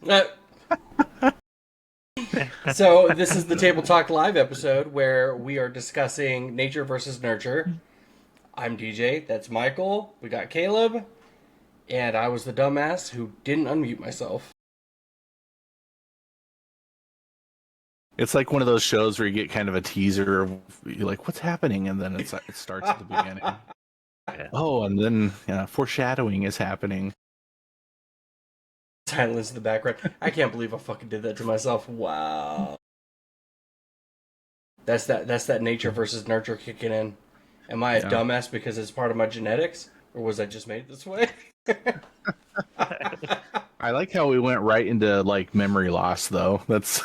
Uh, so this is the Table Talk Live episode where we are discussing nature versus nurture. I'm DJ. That's Michael. We got Caleb, and I was the dumbass who didn't unmute myself. It's like one of those shows where you get kind of a teaser of you're like, what's happening? And then it starts at the beginning. Yeah. Oh, and then foreshadowing is happening. Silence in the background. I can't believe I fucking did that to myself. Wow. That's that nature versus nurture kicking in. Am I a dumbass because it's part of my genetics? Or was I just made this way? I like how we went right into like memory loss though. That's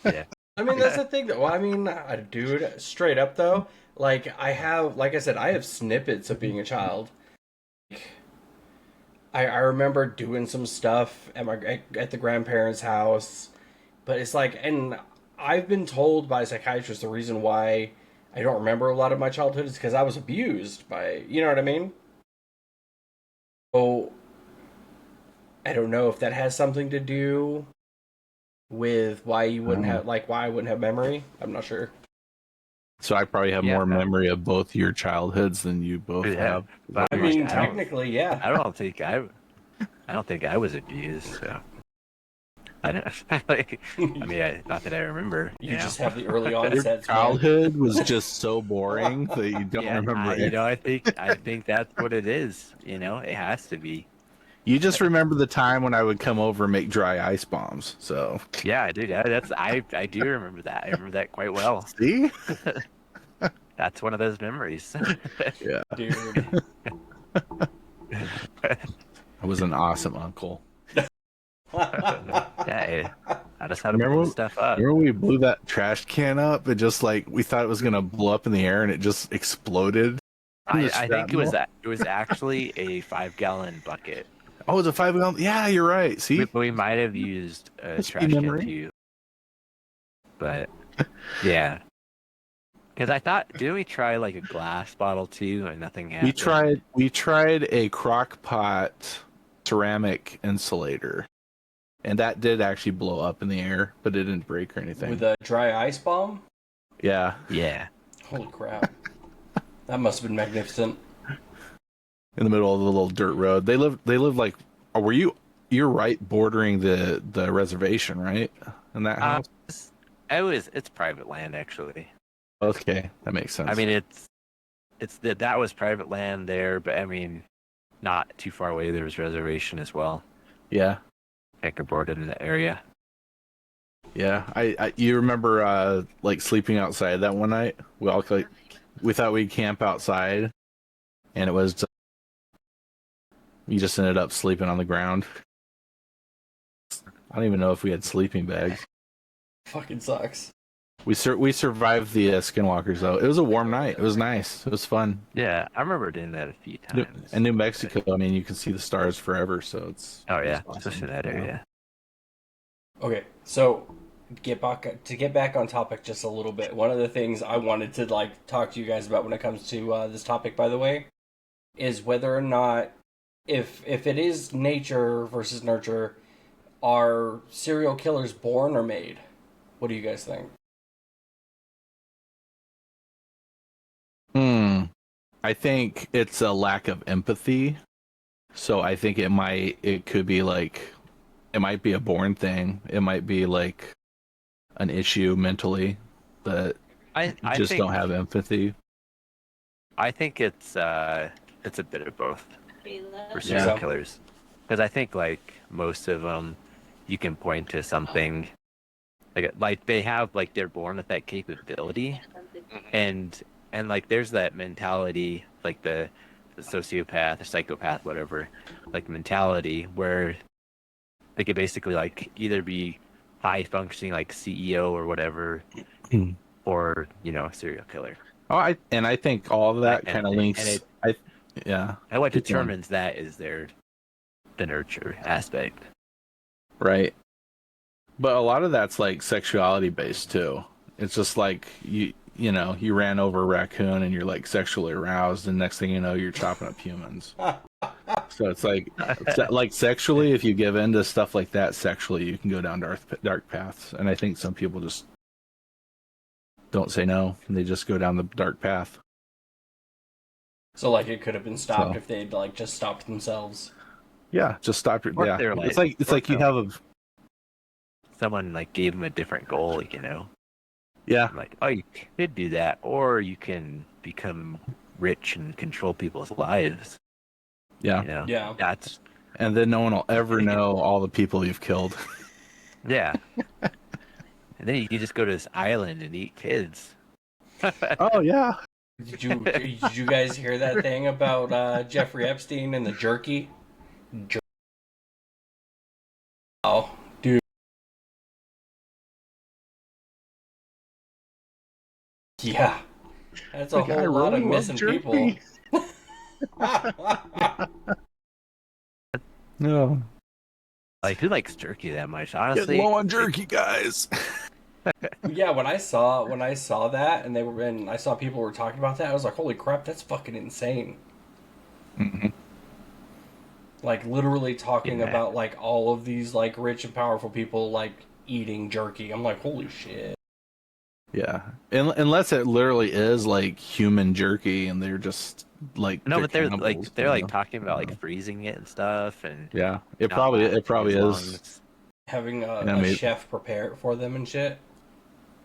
Yeah. I mean, that's the thing though. Well, I mean, dude, straight up though, like I said, I have snippets of being a child. I remember doing some stuff at the grandparents' house, but it's like, and I've been told by psychiatrists the reason why I don't remember a lot of my childhood is because I was abused by, you know what I mean? So I don't know if that has something to do with why you wouldn't have, like, why I wouldn't have memory. I'm not sure. so I probably have more memory of both your childhoods than you both have. But I mean, technically, yeah. I don't think I was abused. So I don't. Not that I remember. You just have the early onsets. Childhood was just so boring that you don't remember it. I think that's what it is. It has to be. You just remember the time when I would come over and make dry ice bombs. So Yeah, I do. I do remember that. I remember that quite well. see, That's one of those memories. yeah, Dude. I was an awesome uncle. Yeah, I just had to Remember- pull stuff up. Remember when we blew that trash can up? It just like we thought it was gonna blow up in the air, and it just exploded. I think it was actually a 5-gallon bucket. Oh, it's a 5-gallon. Yeah, you're right. See, We might have used a Must be trash can memory. too, but yeah. Because I thought, didn't we try like a glass bottle too, and nothing happened? we tried a crock pot ceramic insulator, and that did actually blow up in the air, but it didn't break or anything. With a dry ice bomb? Yeah, Yeah. Holy crap. That must have been magnificent. in the middle of the little dirt road. They live like. Oh, you're right, bordering the reservation, right? In that house. It's private land actually. Okay, that makes sense. I mean, that was private land there, but I mean, not too far away. There was reservation as well. yeah. Checkerboard in the area. Yeah, I you remember like sleeping outside that one night? We thought we'd camp outside, and it was you just ended up sleeping on the ground. I don't even know if we had sleeping bags. Fucking sucks. We survived the skinwalkers though. It was a warm night. It was nice. It was fun. Yeah, I remember doing that a few times. And New Mexico, I mean, you can see the stars forever, so it's Oh yeah, awesome. especially that area. Okay, so to get back on topic just a little bit. One of the things I wanted to talk to you guys about when it comes to this topic, by the way, is whether or not if it is nature versus nurture, are serial killers born or made? What do you guys think? I think it's a lack of empathy. So I think it could be like, it might be a born thing. It might be like an issue mentally that I just think, don't have empathy. I think it's a bit of both for serial Yeah. killers, because I think like most of them, you can point to something like they have like they're born with that capability, and like there's that mentality like the sociopath, the psychopath, whatever, like mentality where they could basically like either be high functioning like CEO or whatever, or a serial killer. Oh, I think all of that kind of links. And what determines that is the nurture aspect. Right. But a lot of that's like sexuality based too. It's just like you ran over a raccoon and you're like sexually aroused, and next thing you know, you're chopping up humans. So it's like sexually, if you give in to stuff like that sexually, you can go down dark paths. And I think some people just don't say no, and they just go down the dark path. So like it could have been stopped So. if they'd like just stopped themselves. Yeah, just stop it. Or Yeah, they're it's like- like you have a Someone like gave them a different goal, you know. yeah. Like, oh, you could do that, or you can become rich and control people's lives. Yeah. You know, Yeah. that's And then no one will ever know all the people you've killed. yeah. And then you can just go to this island and eat kids. Oh yeah. Did you guys hear that thing about Jeffrey Epstein and the jerky? Oh, dude. Yeah. That's a Like, I whole lot really of love missing jerky. people. No. Like, who likes jerky that much? Get Honestly, low on jerky, guys. Yeah, when I saw that and I saw people were talking about that, I was like, holy crap, that's fucking insane. Mm-hmm. Like literally talking Yeah. about like all of these like rich and powerful people like eating jerky. I'm like, holy shit. Yeah, unless it literally is like human jerky, and they're just like No, but they're cannibals, they're you like know? talking about like freezing it and stuff, and Yeah, it not probably lasting as long is. as- Having Yeah, a maybe. chef prepare it for them and shit.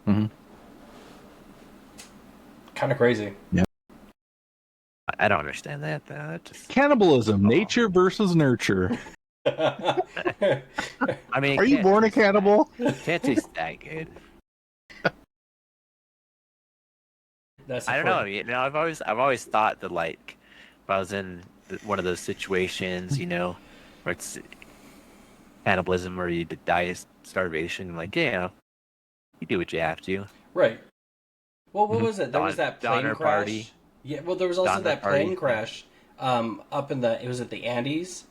Mm-hmm. Kind of crazy. I don't understand that. Though. That just, Cannibalism, nature versus nurture. I mean, it Are you can't born a taste cannibal? that- Can't taste that good. That's I don't know. You know, I've always thought that like if I was in one of those situations, you know, where it's cannibalism or you die of starvation, like yeah, you do what you have to. Right. Well, what was it? There was Don- that plane Donner crash. Party. Yeah. Well, there was also Donner that Party, plane yeah. crash up in the. It was at the Andes,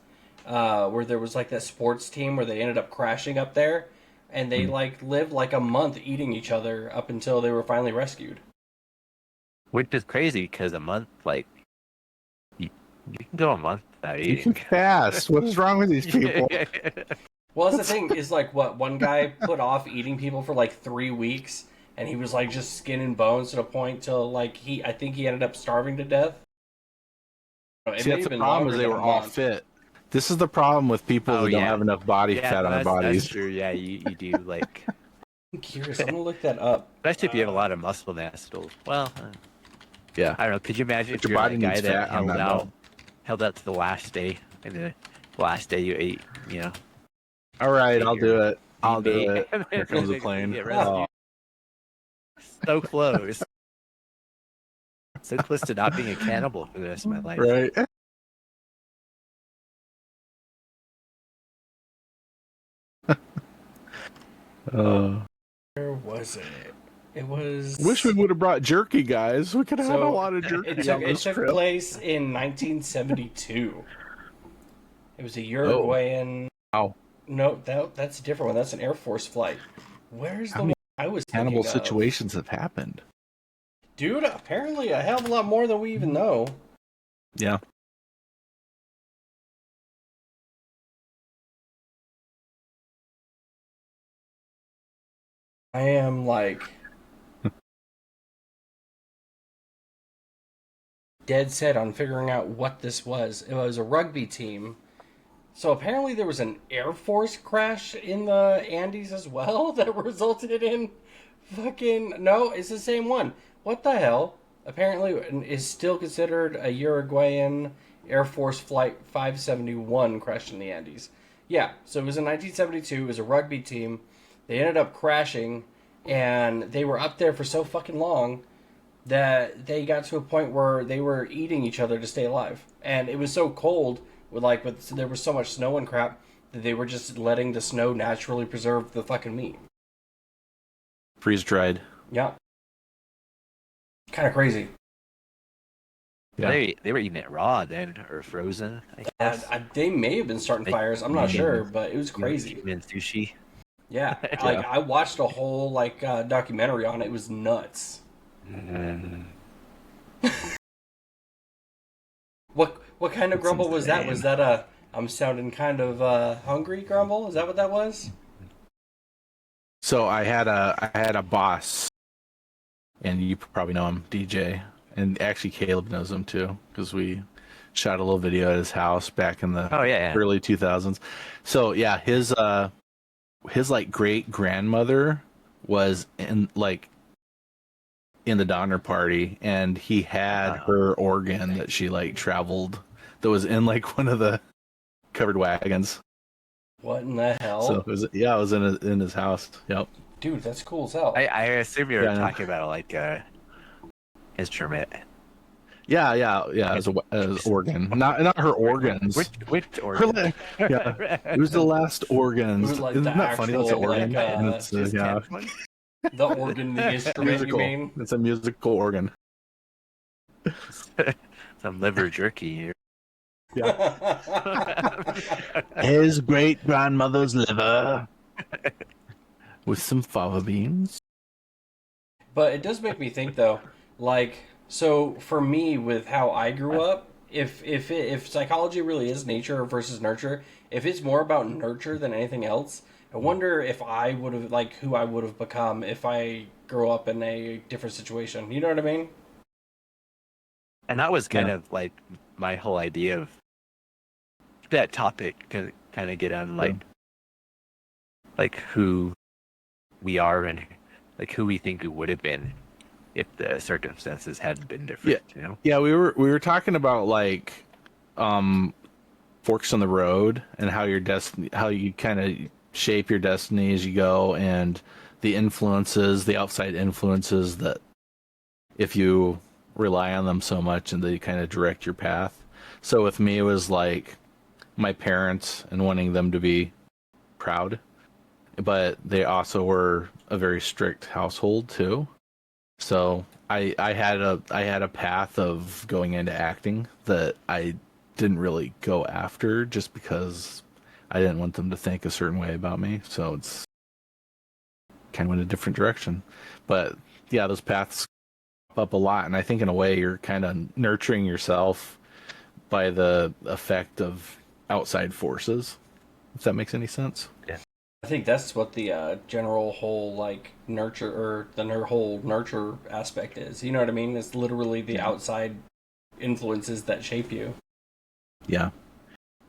where there was like that sports team where they ended up crashing up there, and they like lived like a month eating each other up until they were finally rescued. Which is crazy because a month, like you can go a month without You can eating. fast. What is wrong with these people? Well, that's the thing is like what one guy put off eating people for like 3 weeks, and he was like just skin and bones to the point till like I think he ended up starving to death. It See, may that's have the been problem. Is longer they than were a all month. fit. This is the problem with people Oh, that don't yeah. have enough body Yeah, fat on their bodies. that's true. Yeah, you do like, I'm curious. I'm gonna look that up. especially if you have a lot of muscle mass. Well, Yeah, I don't know. Could you imagine But if your you're body that guy needs that fat on that held out to the last day, and the last day you ate, you know? all right, I'll do it. I'll do Teammate, it. and Here then comes a you plane. get rescued. So close. So close to not being a cannibal for the rest of my life. Right. Where was it? It was. Wish we would have brought jerky, guys. We could have had a So, lot of jerky It on took this trip. place in 1972. It was a Uruguayan. Wow. No, that's a different one. That's an Air Force flight. Where's the How one many I was Cannibal thinking of? situations have happened. Dude, apparently a hell of a lot more than we even know. Yeah. I am like dead set on figuring out what this was. It was a rugby team. So apparently there was an Air Force crash in the Andes as well that resulted in fucking no, it's the same one. What the hell? Apparently is still considered a Uruguayan Air Force Flight 571 crashed in the Andes. Yeah, so it was in 1972. It was a rugby team. They ended up crashing, and they were up there for so fucking long that they got to a point where they were eating each other to stay alive. And it was so cold, there was so much snow and crap, that they were just letting the snow naturally preserve the fucking meat. Freeze dried. Yeah. Kind of crazy. Yeah. They were eating it raw then, or frozen, I guess. They may have been starting fires. I'm not sure, but it was crazy. And sushi. Yeah, like I watched a whole documentary on it. It was nuts. Mm. What kind of It's grumble was that? Was insane. that a I'm sounding kind of hungry grumble? Is that what that was? So I had a boss, and you probably know him, DJ, and actually Caleb knows him too because we shot a little video at his house back in the Oh yeah, early 2000s. So yeah, his like great grandmother was in the Donner Party, and he had yeah. her organ that she like traveled that was in like one of the covered wagons. What in the So hell? it was in his house. Yep. Dude, that's cool as hell. I assume you were Yeah, I know. talking about like instrument. Yeah. As organ, not her organs. Which Her organ? la- yeah. It was the last It organs. was like the Isn't that funny? That's an actual, like, organ, and it's Just yeah, one. the organ, the instrument, you musical. mean? It's a musical organ. Some liver jerky here. His great grandmother's liver with some fava beans. But it does make me think though, like, so for me with how I grew up, if psychology really is nature versus nurture, if it's more about nurture than anything else, I wonder if I would have like who I would have become if I grew up in a different situation. You know what I mean? And that was kind Yeah. of like my whole idea of that topic to kind of get on like who we are and like who we think we would have been if the circumstances hadn't been different, you know? Yeah, we were talking about like forks on the road and how your destiny, how you kind of shape your destiny as you go, and the outside influences that if you rely on them so much and they kind of direct your path. So with me, it was like my parents and wanting them to be proud, but they also were a very strict household too. So I had a path of going into acting that I didn't really go after just because I didn't want them to think a certain way about me. So it's kind of went a different direction. But yeah, those paths pop up a lot, and I think in a way you're kind of nurturing yourself by the effect of outside forces. If that makes any sense. Yeah. I think that's what the general whole like nurture or the whole nurture aspect is. You know what I mean? It's literally the outside influences that shape you. Yeah.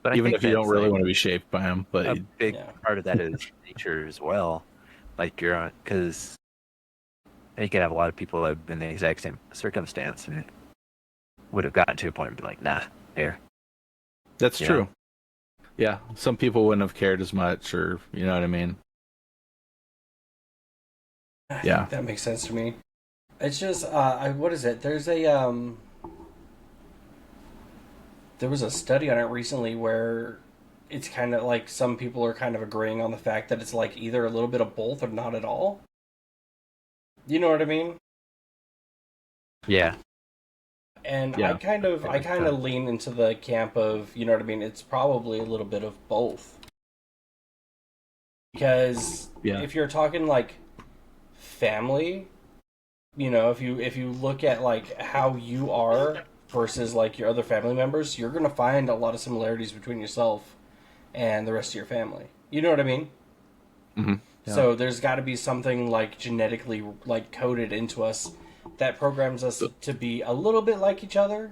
But I Even think if you don't that's really like want to be shaped by them, but a big Yeah. part of that is nature as well. Like you're on, because you could have a lot of people that have been in the exact same circumstance and would have gotten to a point and be like, nah, here. that's Yeah. true. Yeah, some people wouldn't have cared as much, or you know what I mean. I Yeah. think that makes sense to me. It's just what is it? There's a there was a study on it recently where it's kind of like some people are kind of agreeing on the fact that it's like either a little bit of both or not at all. You know what I mean? Yeah. And Yeah. I kind of lean into the camp of, you know what I mean, it's probably a little bit of both. Because Yeah. if you're talking like family, you know, if you look at like how you are versus like your other family members, you're going to find a lot of similarities between yourself and the rest of your family. You know what I mean? Mm-hmm. Yeah. So there's got to be something like genetically like coded into us that programs us to be a little bit like each other.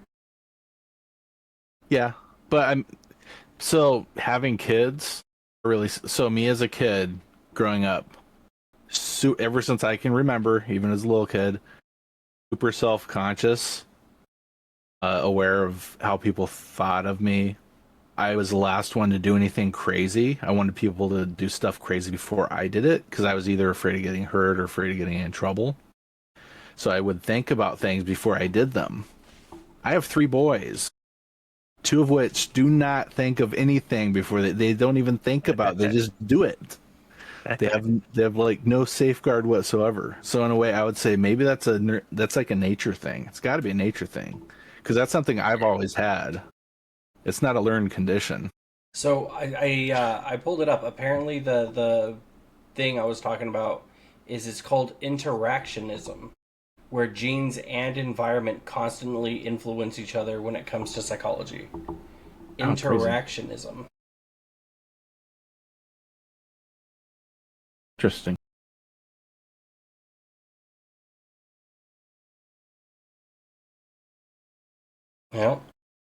Yeah, but I'm so having kids really. So me as a kid growing up, ever since I can remember, even as a little kid, super self-conscious, aware of how people thought of me. I was the last one to do anything crazy. I wanted people to do stuff crazy before I did it because I was either afraid of getting hurt or afraid of getting in trouble. So I would think about things before I did them. I have 3 boys, 2 of which do not think of anything before they don't even think about it. They just do it. They have like no safeguard whatsoever. So in a way, I would say maybe that's like a nature thing. It's got to be a nature thing because that's something I've always had. It's not a learned condition. So I pulled it up. Apparently the thing I was talking about is it's called interactionism, where genes and environment constantly influence each other when it comes to psychology. Interactionism. Interesting. Well,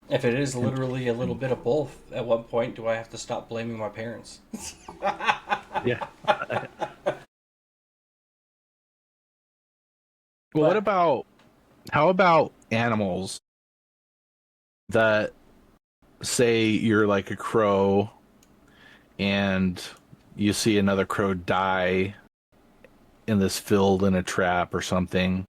if it is literally a little bit of both, at what point do I have to stop blaming my parents? Yeah. Well, what about, how about animals that, say you're like a crow and you see another crow die in this field in a trap or something,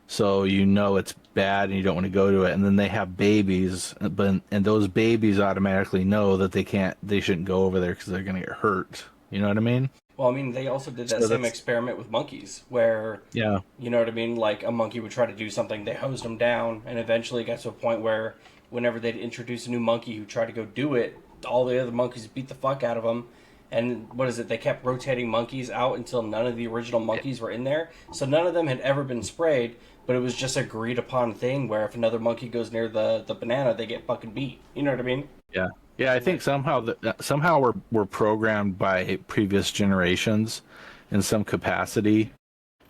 so you know it's bad and you don't want to go to it, and then they have babies, and those babies automatically know that they shouldn't go over there because they're going to get hurt. You know what I mean? Well, I mean, they also did that So same that's, experiment with monkeys, where, yeah, you know what I mean? Like, a monkey would try to do something, they hosed them down, and eventually it got to a point where whenever they'd introduce a new monkey who tried to go do it, all the other monkeys beat the fuck out of them. And what is it? They kept rotating monkeys out until none of the original monkeys were in there. So none of them had ever been sprayed, but it was just agreed upon thing where if another monkey goes near the banana, they get fucking beat. You know what I mean? yeah, yeah. I think somehow we're programmed by previous generations in some capacity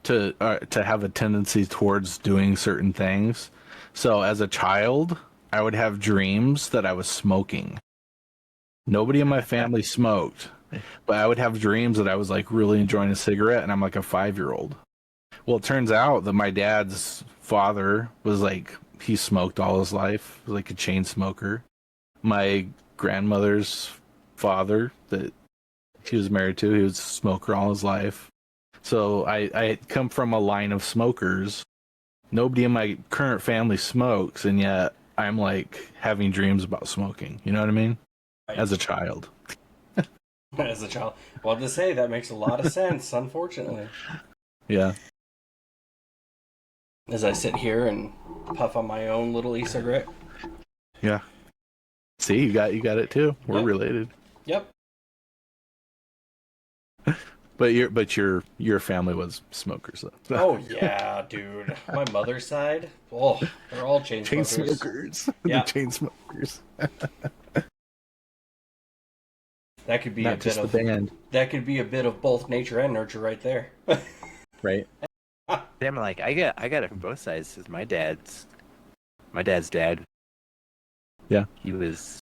to have a tendency towards doing certain things. So as a child, I would have dreams that I was smoking. Nobody in my family smoked, but I would have dreams that I was like really enjoying a cigarette, and I'm like a 5-year-old. Well, it turns out that my dad's father was like, he smoked all his life, like a chain smoker. My grandmother's father that he was married to, he was a smoker all his life. So I come from a line of smokers. Nobody in my current family smokes, and yet I'm like having dreams about smoking. You know what I mean? As a child. As a child. Well, to say that makes a lot of sense, unfortunately. Yeah. As I sit here and puff on my own little e-cigarette. Yeah. See, you got it too. We're Yep. related. Yep. But your family was smokers though. Oh yeah, dude. My mother's side, oh, they're all chain Chain smokers. smokers. Yeah. The chain smokers. That could be Not a bit just the of band. that could be a bit of both nature and nurture right there. Right. Damn, like I got it from both sides. 'Cause my dad's dad. Yeah. He was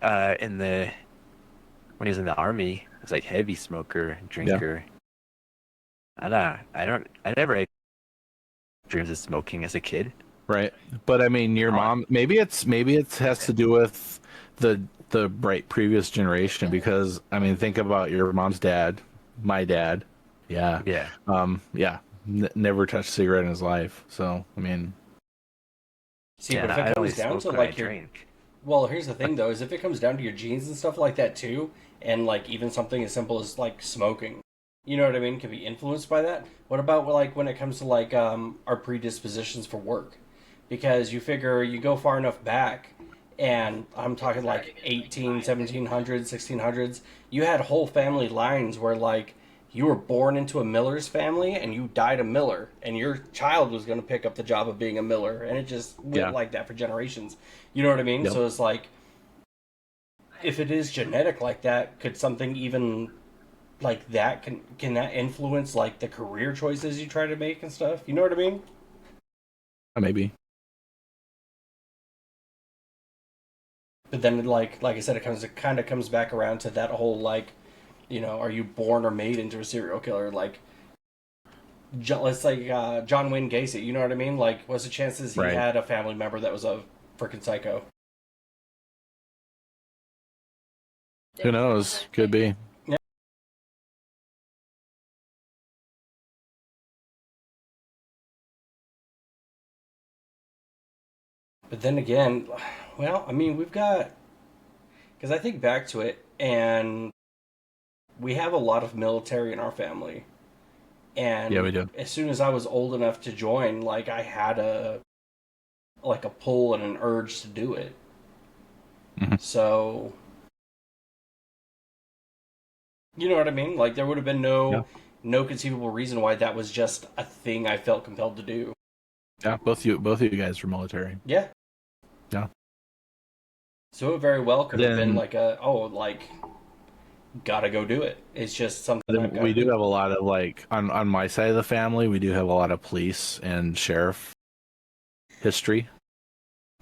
in the when he was in the army. He was like heavy smoker, drinker. I never had dreams of smoking as a kid. Right. But I mean, your mom, maybe it has to do with the right previous generation, because I mean, think about your mom's dad, my dad. Yeah. Yeah. Yeah. Never touched a cigarette in his life. So, I mean, See, Yeah, but and if I it only comes down smoke to when I like your drink. well, here's the thing though, is if it comes down to your genes and stuff like that too, and like even something as simple as like smoking, you know what I mean, can be influenced by that. What about like when it comes to like our predispositions for work? Because you figure you go far enough back, and I'm talking like 18, 1700s, 1600s, you had whole family lines where like you were born into a miller's family and you died a miller, and your child was going to pick up the job of being a miller, and it just went yeah. like that for generations. You know what I mean? Yep. So it's like, if it is genetic like that, could something even like that can that influence like the career choices you try to make and stuff? You know what I mean? Maybe. But then like I said, it kind of comes back around to that whole like, you know, are you born or made into a serial killer? Like, let's say John Wayne Gacy. You know what I mean? Like, what's the chances he Right. had a family member that was a freaking psycho? Who knows? Could be. Yeah. But then again, well, I mean, we've got, because I think back to it, and we have a lot of military in our family. Yeah, we And do. as soon as I was old enough to join, like I had a pull and an urge to do it. Mhm. So, you know what I mean? Like there would have been Yeah. no conceivable reason why that was just a thing I felt compelled to do. Yeah, both of you guys were military. Yeah. Yeah. So it very well could have been Then, like gotta go do it. It's just something then I've got we to do do. have a lot of like on my side of the family, we do have a lot of police and sheriff history.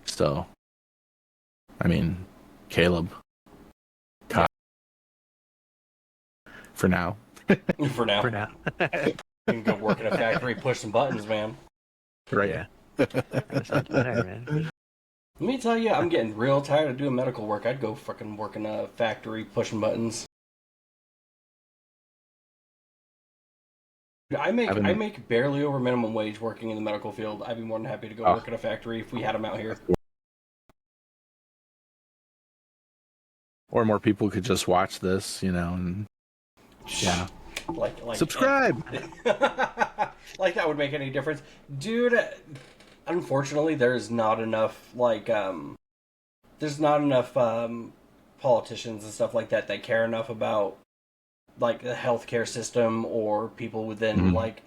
So, I mean, Caleb, Yeah. for now. For now. For now. You can go work in a factory, push some buttons, man. Right. Yeah. That sounds better, man. Let me tell you, I'm getting real tired of doing medical work. I'd go fucking work in a factory, pushing buttons. I make barely over minimum wage working in the medical field. I'd be more than happy to go work in a factory if we had them out here. Or more people could just watch this, and yeah. Like Subscribe. like that would make any difference, dude. Unfortunately, there's not enough politicians and stuff like that care enough about like the healthcare system or people within like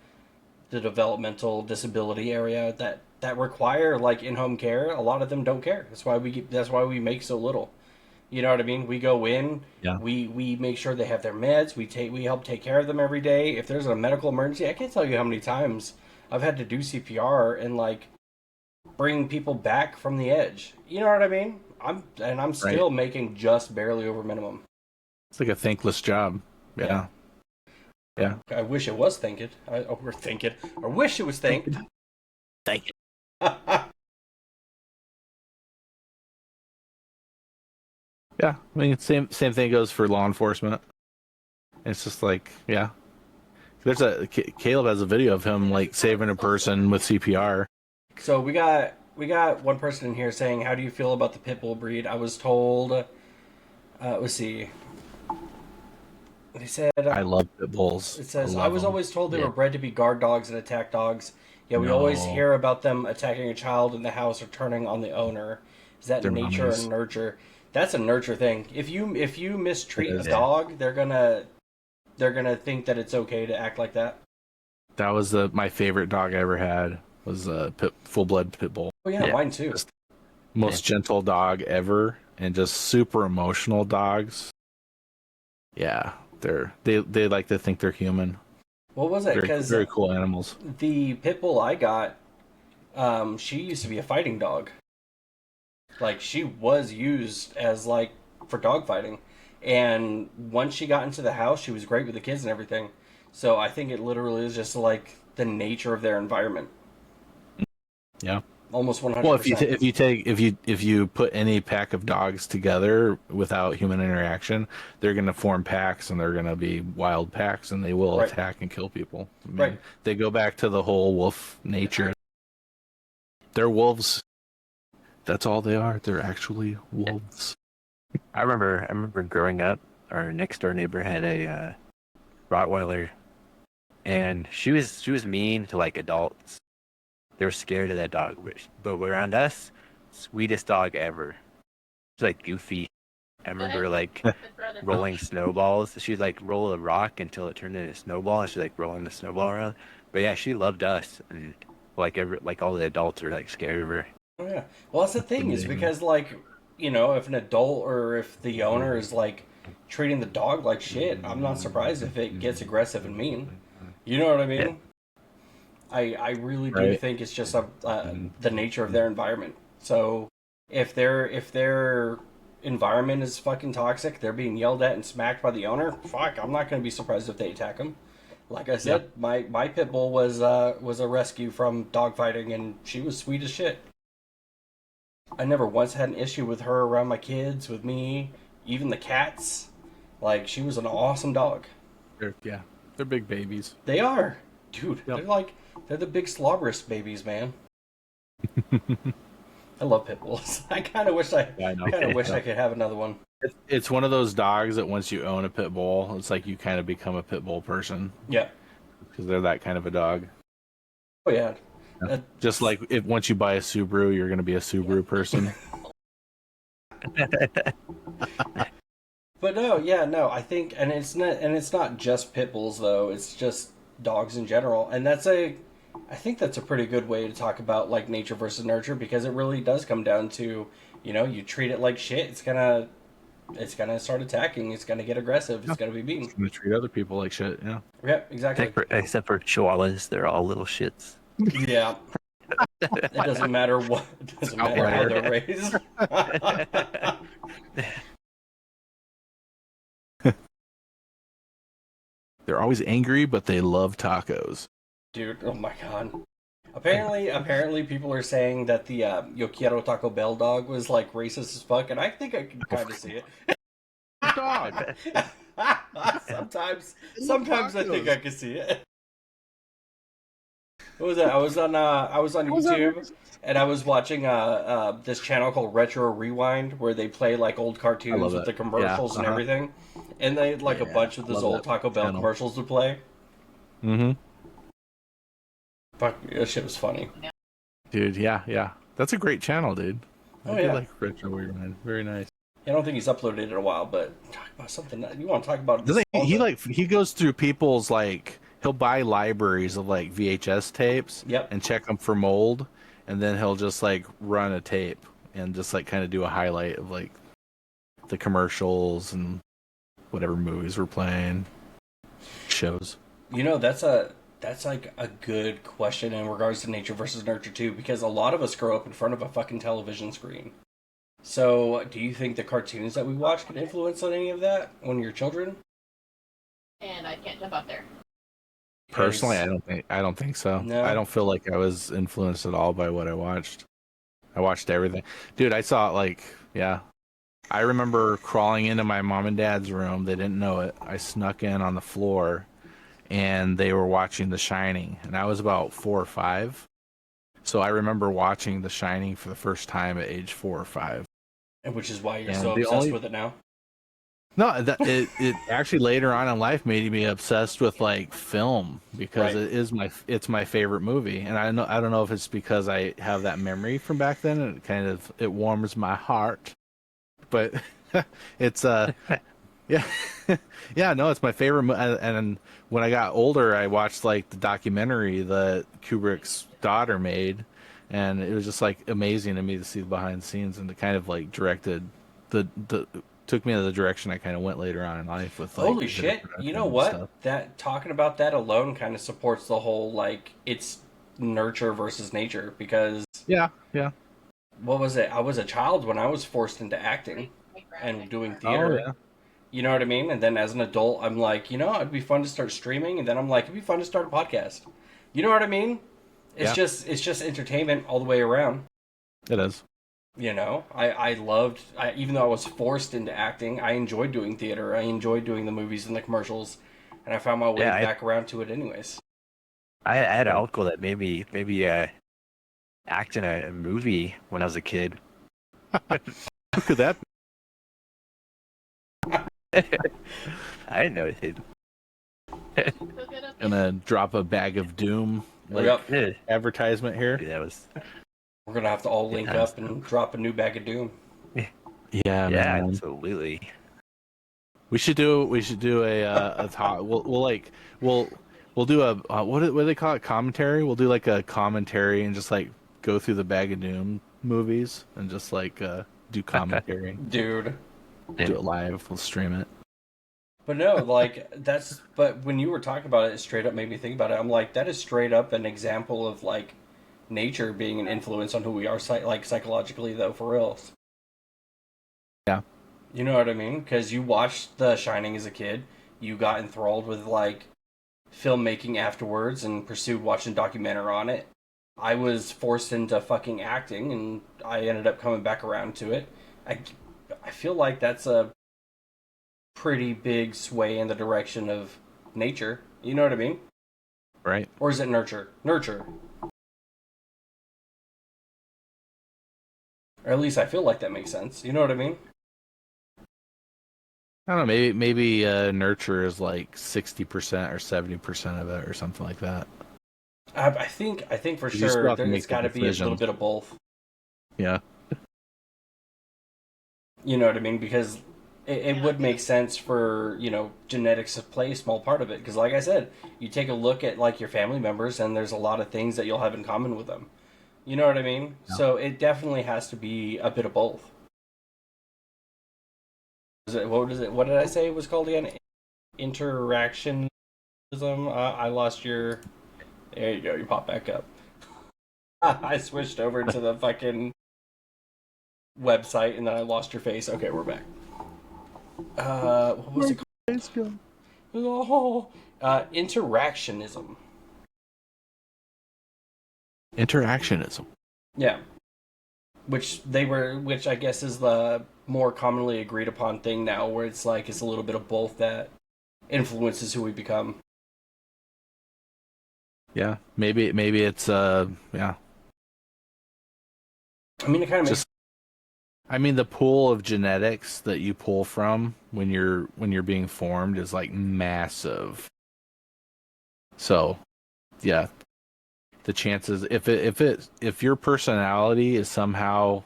the developmental disability area that require like in-home care. A lot of them don't care. That's why we make so little. You know what I mean? We go in, Yeah. we make sure they have their meds. We help take care of them every day. If there's a medical emergency, I can't tell you how many times I've had to do CPR and like bring people back from the edge. You know what I mean? I'm still making just barely over minimum. It's like a thankless job. Yeah. Yeah. I wish it was thanked. I wish it was thanked. Thank you. Yeah. I mean, same thing goes for law enforcement. It's just like, yeah. Caleb has a video of him like saving a person with CPR. So we got one person in here saying, "How do you feel about the pit bull breed?" I was told, let's see. They said, I love pit bulls. It says, "I was them. always told they were bred to be guard dogs and attack dogs. Yeah, we always hear about them attacking a child in the house or turning on the owner. Is that nature or nurture?" That's a nurture thing. If you mistreat a dog, they're gonna think that it's okay to act like that. That was my favorite dog I ever had. Was a full-blood pit bull. Oh yeah, mine too. Just most gentle dog ever, and just super emotional dogs. Yeah, they like to think they're human. What was it? Because very cool animals. The pit bull I got, she used to be a fighting dog. Like she was used as like for dog fighting, and once she got into the house, she was great with the kids and everything. So I think it literally is just like the nature of their environment. Yeah. Almost 100%. Well, if you put any pack of dogs together without human interaction, they're going to form packs and they're going to be wild packs and they will attack and kill people. I mean, they go back to the whole wolf nature. They're wolves. That's all they are. They're actually wolves. I remember growing up, our next door neighbor had a Rottweiler, and she was mean to like adults. They were scared of that dog, but around us, sweetest dog ever. She's like goofy. I remember like rolling snowballs. She'd like roll a rock until it turned into a snowball, and she'd like rolling the snowball around. But yeah, she loved us, and like all the adults are like scared of her. Oh yeah. Well, that's the thing is because like if an adult or if the owner is like treating the dog like shit, I'm not surprised if it gets aggressive and mean. You know what I mean? Yeah. I really do think it's just the nature of their environment. So if their environment is fucking toxic, they're being yelled at and smacked by the owner. Fuck, I'm not going to be surprised if they attack them. Like I said, my pit bull was a rescue from dogfighting, and she was sweet as shit. I never once had an issue with her around my kids, with me, even the cats. Like she was an awesome dog. They're big babies. They are, dude. Yep. They're the big slobberous babies, man. I love pit bulls. I kind of wish I could have another one. It's one of those dogs that once you own a pit bull, it's like you kind of become a pit bull person. Yeah. Because they're that kind of a dog. Oh yeah. Just like if once you buy a Subaru, you're going to be a Subaru person. But no, yeah, no, I think, and it's not just pit bulls though. It's just dogs in general, and I think that's a pretty good way to talk about like nature versus nurture because it really does come down to, you treat it like shit, it's gonna start attacking, it's gonna get aggressive, Yeah. it's gonna be It's beaten. gonna treat other people like shit. Yeah. Yep, exactly. Except for chihuahuas, they're all little shits. Yeah, it doesn't matter what, it doesn't matter how Outlier. they're raised. They're always angry, but they love tacos. Dude, oh my god. Apparently, people are saying that the Yo Quiero Taco Bell dog was like racist as fuck, and I think I can kind of see it. Dog. Sometimes I think I can see it. What was that? I was on YouTube, and I was watching this channel called Retro Rewind, where they play like old I love cartoons with that. the commercials Yeah, and everything, and they like a Yeah, bunch of I those love old that Taco Bell channel. commercials would play. Mm-hmm. Fuck, that shit was funny. Dude, yeah. That's a great channel, dude. Oh I do yeah. like Retro Rewind. Very nice. I don't think he's uploaded it in a while, but talk about something you want to talk about. Doesn't he goes through people's like he'll buy libraries of like VHS tapes Yep. and check them for mold, and then he'll just like run a tape and just like kind of do a highlight of like the commercials and whatever movies we're playing, shows. That's like a good question in regards to nature versus nurture too, because a lot of us grow up in front of a fucking television screen. So, do you think the cartoons that we watch could influence on any of that when you're children? And I can't jump up there. Personally, I don't think so. No. I don't feel like I was influenced at all by what I watched. I watched everything. Dude, I saw like, yeah. I remember crawling into my mom and dad's room. They didn't know it. I snuck in on the floor and they were watching The Shining. And I was about 4 or 5. So I remember watching The Shining for the first time at age 4 or 5. And which is why you're And so the obsessed only- with it now. No, it actually later on in life made me obsessed with like film because Right. it's my favorite movie, and I don't know if it's because I have that memory from back then, and it warms my heart, but it's yeah yeah, no, it's my favorite and when I got older I watched like the documentary that Kubrick's daughter made, and it was just like amazing to me to see the behind the scenes, and it kind of like directed the took me in the direction I kind of went later on in life with like Holy video shit! production You know and what? stuff. That talking about that alone kind of supports the whole like it's nurture versus nature because Yeah. what was it? I was a child when I was forced into acting and doing theater. Oh yeah. You know what I mean? And then as an adult, I'm like, it'd be fun to start streaming, and then I'm like, it'd be fun to start a podcast. You know what I mean? Yeah. It's just entertainment all the way around. It is. I loved, even though I was forced into acting, I enjoyed doing theater. I enjoyed doing the movies and the commercials, and I found my way back around to it anyways. I had an uncle that made me maybe act in a movie when I was a kid. Who could that be? I didn't know it. Look it up. Gonna drop a bag of doom like Yep. Yeah, advertisement here. that was We're gonna have to all link Yeah. up and drop a new bag of doom. Yeah, yeah, man. absolutely. We should do a talk. We'll do a what do they call it, commentary? We'll do like a commentary and just like go through the Bag of Doom movies and just like do commentary. Dude. Do it live. We'll stream it. But no, like but when you were talking about it, it straight up made me think about it. I'm like, that is straight up an example of like nature being an influence on who we are, like psychologically, though, for real. Yeah. You know what I mean? Because you watched The Shining as a kid, you got enthralled with like filmmaking afterwards and pursued watching a documentary on it. I was forced into fucking acting, and I ended up coming back around to it. I feel like that's a pretty big sway in the direction of nature. You know what I mean? Right. Or is it nurture? Nurture. Or at least I feel like that makes sense. You know what I mean? I don't know. Maybe nurture is like 60% or 70% of it or something like that. I think for You still sure have to there's make got to the be a little decisions. bit of both. Yeah. You know what I mean? Because it would make sense for, genetics to play a small part of it, because like I said, you take a look at like your family members and there's a lot of things that you'll have in common with them. You know what I mean? Yeah. So it definitely has to be a bit of both. What did I say it was called again? Interactionism. I lost your. There you go. You pop back up. I switched over to the fucking website and then I lost your face. Okay, we're back. What was it called? Oh, interactionism. Interactionism. Yeah, which I guess is the more commonly agreed upon thing now, where it's like it's a little bit of both that influences who we become. Yeah, maybe it's yeah. I mean, it kind of makes. Just I mean, the pool of genetics that you pull from when you're being formed is like massive. So, yeah, the chances if your personality is somehow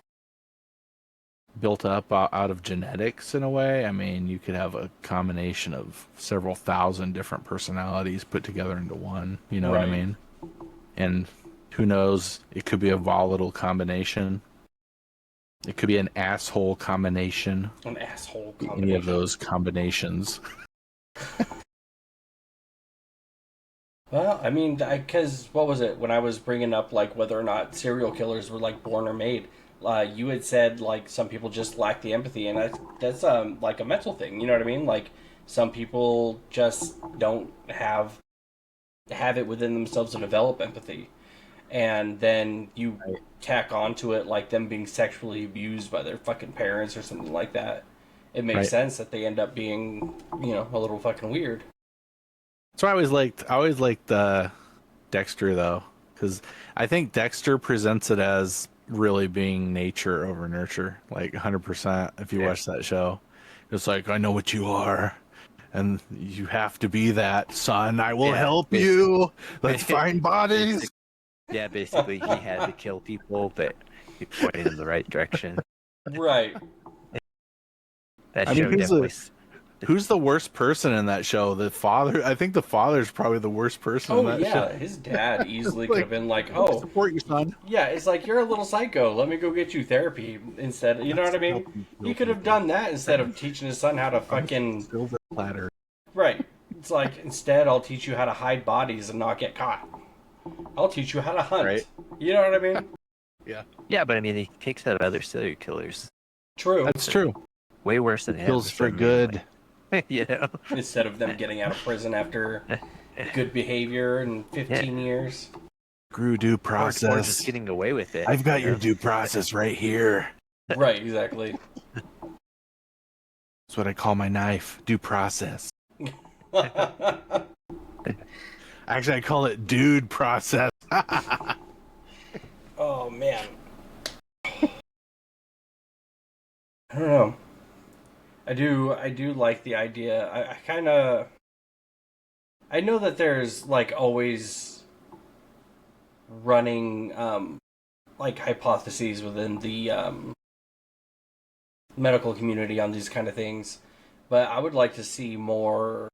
built up out of genetics in a way, I mean, you could have a combination of several thousand different personalities put together into one. You know what I Right. mean? And who knows? It could be a volatile combination. It could be an asshole combination. An asshole combination. Any of those combinations. Well, I mean, because what was it when I was bringing up like whether or not serial killers were like born or made? You had said like some people just lack the empathy, and that's like a mental thing. You know what I mean? Like some people just don't have it within themselves to develop empathy, and then you Right. tack onto it like them being sexually abused by their fucking parents or something like that. It makes Right. sense that they end up being, a little fucking weird. So I always liked Dexter though, because I think Dexter presents it as really being nature over nurture, like 100%. If you Yeah. watch that show, it's like I know what you are, and you have to be that, son. I will Yeah, help you. Let's basic- find bodies. Yeah, basically he had to kill people, but he pointed in the right direction. Right. That I mean, show definitely. who's the worst person in that show? The father. I think the father's probably the worst person in Oh that show. yeah, his dad easily Like, could have been like, "Let me "Oh, support your son." yeah, it's like you're a little psycho. Let me go get you therapy instead." You know what I mean? Help you He kill could have people. done that instead of teaching his son how to On a fucking silver platter. right. It's like instead I'll teach you how to hide bodies and not get caught. I'll teach you how to hunt. Right. You know what I mean? Yeah, Yeah, but I mean, he takes out other serial killers. True. that's true. Way worse than him. Kills for some reason, good. like, you know? Instead of them getting out of prison after good behavior in 15 years. Grew due Or process. just getting away with it. I've got you your know? due process right here. Right, exactly. That's what I call my knife. Due process. Actually, I call it dude process. Oh man. I don't know. I do like the idea. I kind of I know that there's like always running like hypotheses within the medical community on these kind of things, but I would like to see more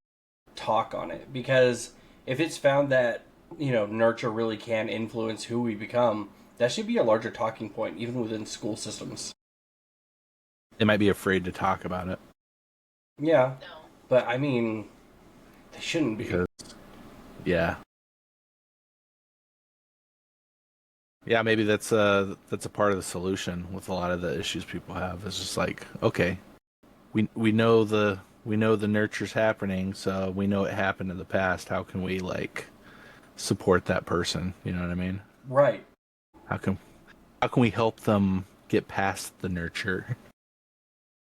talk on it, because if it's found that, nurture really can influence who we become, that should be a larger talking point even within school systems. They might be afraid to talk about it Yeah, No. but I mean, they shouldn't be. because, yeah, maybe that's a part of the solution with a lot of the issues people have. It's just like, okay, we know the nurture's happening, so we know it happened in the past. How can we like support that person? You know what I mean? Right. How can we help them get past the nurture?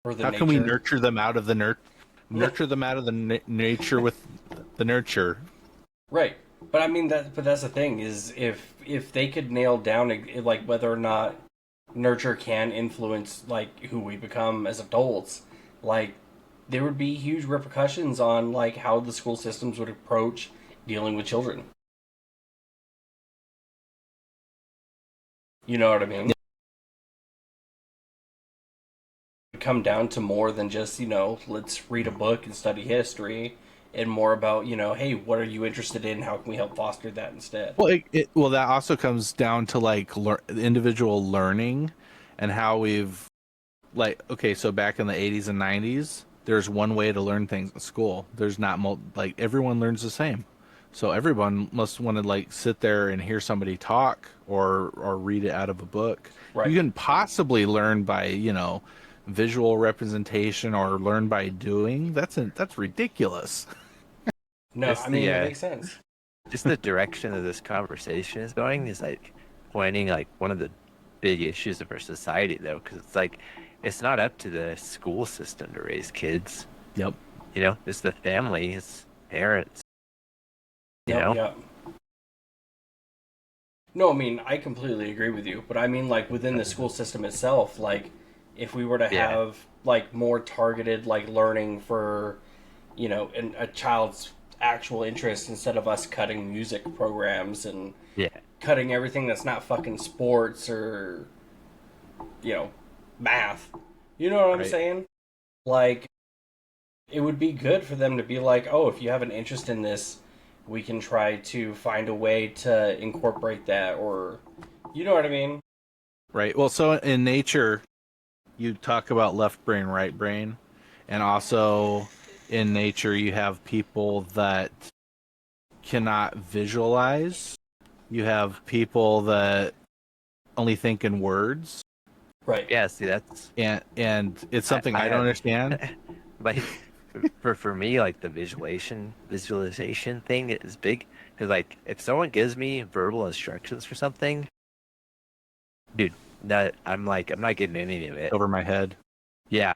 For the How nature. can we nurture them out of the nurture them out of the nature with the nurture? Right. But I mean that's the thing is if they could nail down like whether or not nurture can influence like who we become as adults, like there would be huge repercussions on like how the school systems would approach dealing with children. You know what I mean? come down to more than just, let's read a book and study history, and more about, hey, what are you interested in? How can we help foster that instead? Well, well, that also comes down to like individual learning and how we've like, okay, so back in the 80s and 90s, there's one way to learn things in school. There's not like everyone learns the same. So everyone must want to like sit there and hear somebody talk or read it out of a book. You Right. can possibly learn by, visual representation or learn by doing. That's ridiculous. No, Just I mean, the that makes sense. just the direction of this conversation is going is like pointing like one of the big issues of our society though, because it's like it's not up to the school system to raise kids. Yep. It's the family, it's parents. You Yep, know, yep. No, I mean, I completely agree with you, but I mean, like, within the school system itself, like, if we were to Yeah. have, like, more targeted, like, learning for, a child's actual interest instead of us cutting music programs and yeah, cutting everything that's not fucking sports or, math. You know what I'm Right. saying? Like, it would be good for them to be like, oh, if you have an interest in this, we can try to find a way to incorporate that, or, you know what I mean? Right. Well, so in nature, you talk about left brain, right brain, and also in nature, you have people that cannot visualize. You have people that only think in words, Right. yeah. See, that's and it's something I don't have, understand. but for me, like the visualization thing is big because like if someone gives me verbal instructions for something, dude, that I'm not getting any of it. Over my head. Yeah,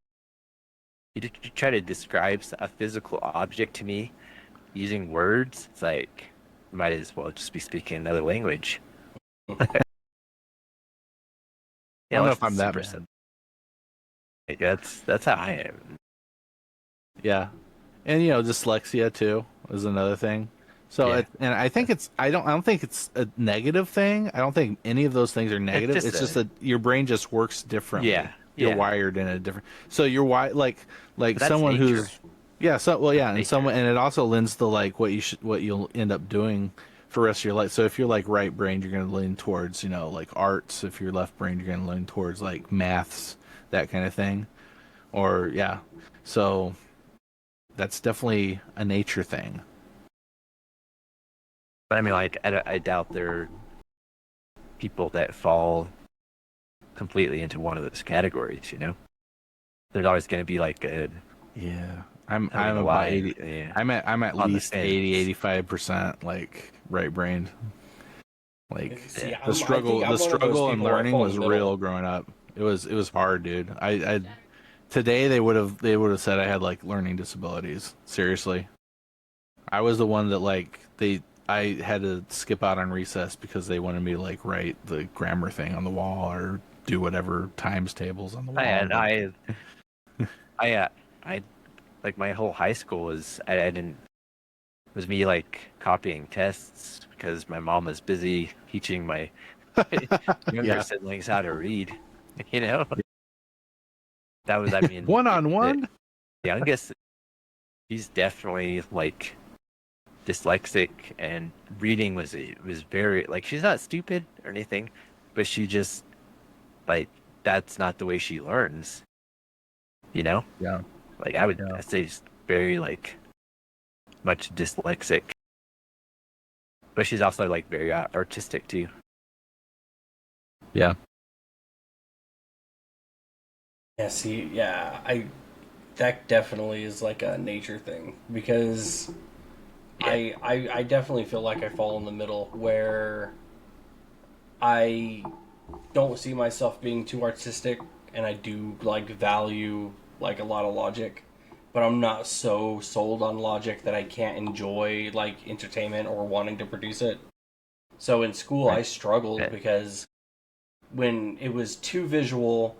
you try to describe a physical object to me using words. It's like you might as well just be speaking another language. I don't know Unless if it's I'm that super bad. simple. Like, that's how I am. Yeah, and dyslexia too is another thing. So Yeah, and I think I don't think it's a negative thing. I don't think any of those things are it's negative. just It's just a that your brain just works differently. yeah, You're yeah. wired in a different. So you're like But that's someone nature. who's yeah. So well yeah, That's and nature. someone and it also lends to like what you'll end up doing for the rest of your life. So if you're like right brained, you're going to lean towards like arts. If you're left brained, you're going to lean towards like maths, that kind of thing. Or yeah, so that's definitely a nature thing. But I mean, like, I doubt there are people that fall completely into one of those categories. There's always going to be like Yeah. I'm having a about line 80. yeah, I'm at on the least 80, fence. 85% like right brained. Like See, I think the I'm one of those struggle and people where I learning fall in was the middle. real growing up. It was hard, dude. I today they would have said I had like learning disabilities. Seriously. I was the one that like I had to skip out on recess because they wanted me to like write the grammar thing on the wall or do whatever times tables on the I wall. and But I I like my whole high school was I didn't was me like copying tests because my mom was busy teaching my younger yeah, siblings how to read. You know, that was I mean one on the one. youngest. He's definitely like dyslexic, and reading was very like she's not stupid or anything, but she just like that's not the way she learns. You know, Yeah, like yeah, I say she's very like much dyslexic, but she's also like very artistic too. yeah. Yeah, see, yeah, that definitely is like a nature thing because Yeah, I definitely feel like I fall in the middle where I don't see myself being too artistic, and I do like value like a lot of logic, but I'm not so sold on logic that I can't enjoy like entertainment or wanting to produce it. So in school I Right. struggled yeah. because when it was too visual,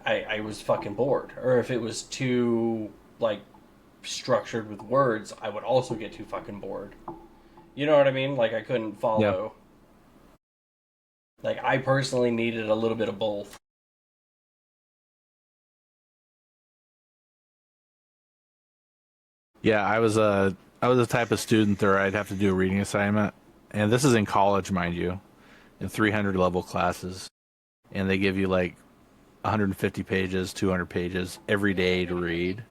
I was fucking bored. Or if it was too like structured with words, I would also get too fucking bored. You know what I mean? Like I couldn't Yeah. follow. Like I personally needed a little bit of both. Yeah, I was a type of student there. I'd have to do a reading assignment, and this is in college, mind you, in 300 level classes, and they give you like 150 pages, 200 pages every day to read.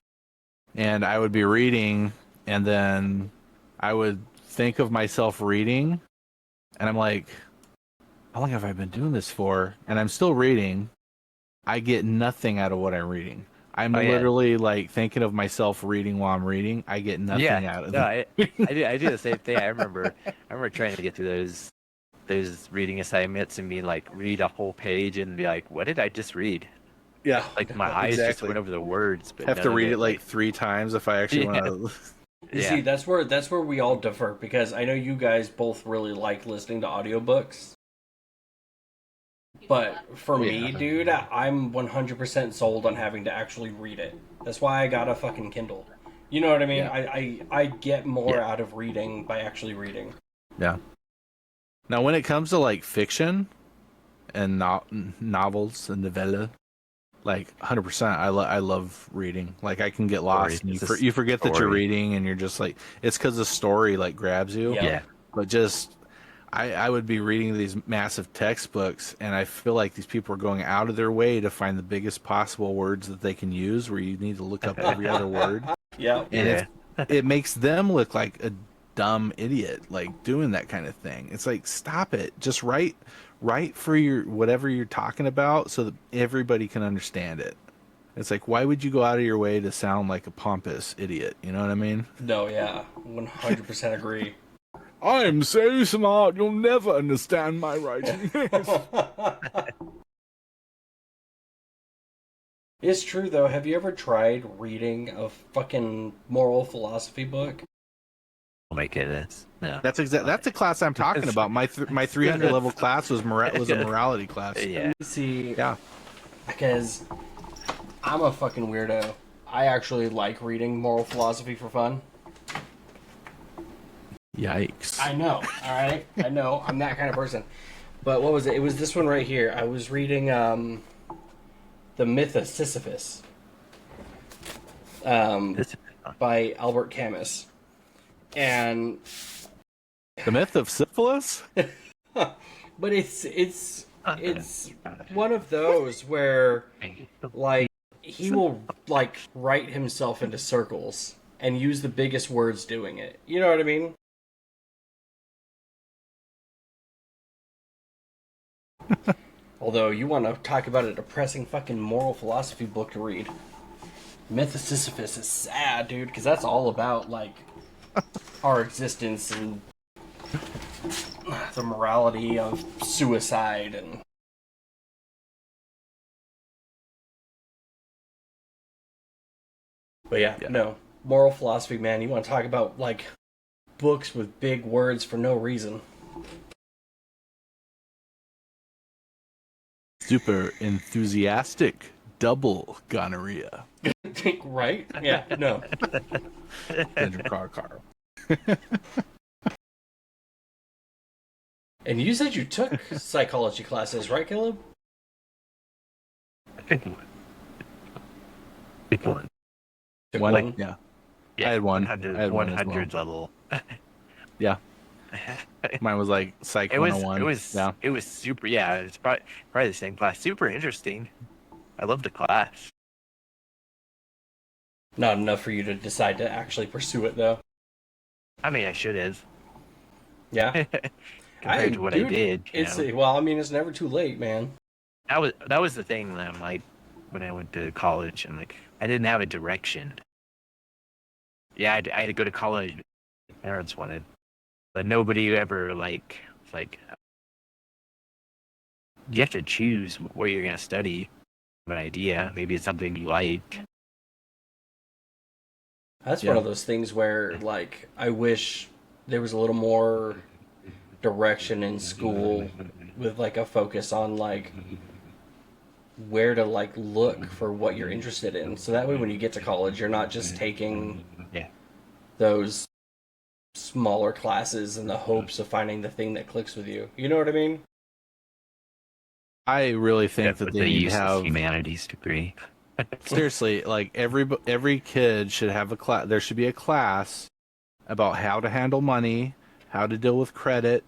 And I would be reading, and then I would think of myself reading, and I'm like, how long have I been doing this for? And I'm still reading. I get nothing out of what I'm reading. I'm Oh yeah, literally like thinking of myself reading while I'm reading. I get yeah. nothing out of No, it. I do the same thing. I remember trying to get through those reading assignments and be like read a whole page and be like, what did I just read? Yeah, Like my eyes just exactly. went over the words, but Have none to of read it it like like 3 times if I actually yeah, want to. You yeah, see, that's where we all differ because I know you guys both really like listening to audiobooks. But for Oh, me, yeah. dude, I'm 100% sold on having to actually read it. That's why I got a fucking Kindle. You know what I mean? Yeah. I get more yeah. out of reading by actually reading. Yeah. Now, when it comes to like fiction and novels and novella, like 100%, I love reading. Like I can get Story. lost and It's a you forget that you're story. reading and you're just like it's because the story like grabs you. Yep. Yeah. But just I would be reading these massive textbooks, and I feel like these people are going out of their way to find the biggest possible words that they can use, where you need to look up every other word, Yep. and Yeah. it makes them look like a dumb idiot, like doing that kind of thing. It's like stop it, just write for your whatever you're talking about, so that everybody can understand it. It's like why would you go out of your way to sound like a pompous idiot? You know what I mean? No, yeah. 100% agree. I'm so smart, you'll never understand my writing. It's true though. Have you ever tried reading a fucking moral philosophy book? Oh my goodness. No. That's a class I'm talking about. My 300 level class was a morality class. Yeah. See, Yeah. because I'm a fucking weirdo. I actually like reading moral philosophy for fun. Yikes. I know, alright? I know, I'm that kind of person. But what was it? It was this one right here. I was reading The Myth of Sisyphus This- by Albert Camus. And The myth of syphilis? but it's one of those where like he will like write himself into circles and use the biggest words doing it. You know what I mean? Although you want to talk about a depressing fucking moral philosophy book to read. Myth of Sisyphus is sad, dude, because that's all about like our existence and the morality of suicide and but yeah, no. Moral philosophy, man, you want to talk about like books with big words for no reason. Super enthusiastic double gonorrhea. Right? Yeah, no. Andrew Carr. And you said you took psychology classes, right, Caleb? Big one. Took One, one. yeah. Yeah, I had one. 100, I had one as 100 level. Yeah. Mine was like Psych It was 101. it was Yeah. it was super. Yeah, it's probably the same class. Super interesting. I loved the class. Not enough for you to decide to actually pursue it, though. I mean, I should have Yeah, compared to what I did. You It's know? well, I mean, it's never too late, man. That was the thing that I'm like when I went to college and like I didn't have a direction. Yeah, I had to go to college. My parents wanted, but nobody ever like you have to choose what you're gonna study. An idea, maybe it's something you like. That's Yeah. one of those things where, like, I wish there was a little more direction in school with like a focus on like where to like look for what you're interested in. So that way, when you get to college, you're not just taking Yeah. those smaller classes in the hopes of finding the thing that clicks with you. You know what I mean? I really think that With they the need to useless have humanities degree. Seriously, like every kid should have a class. There should be a class about how to handle money, how to deal with credit,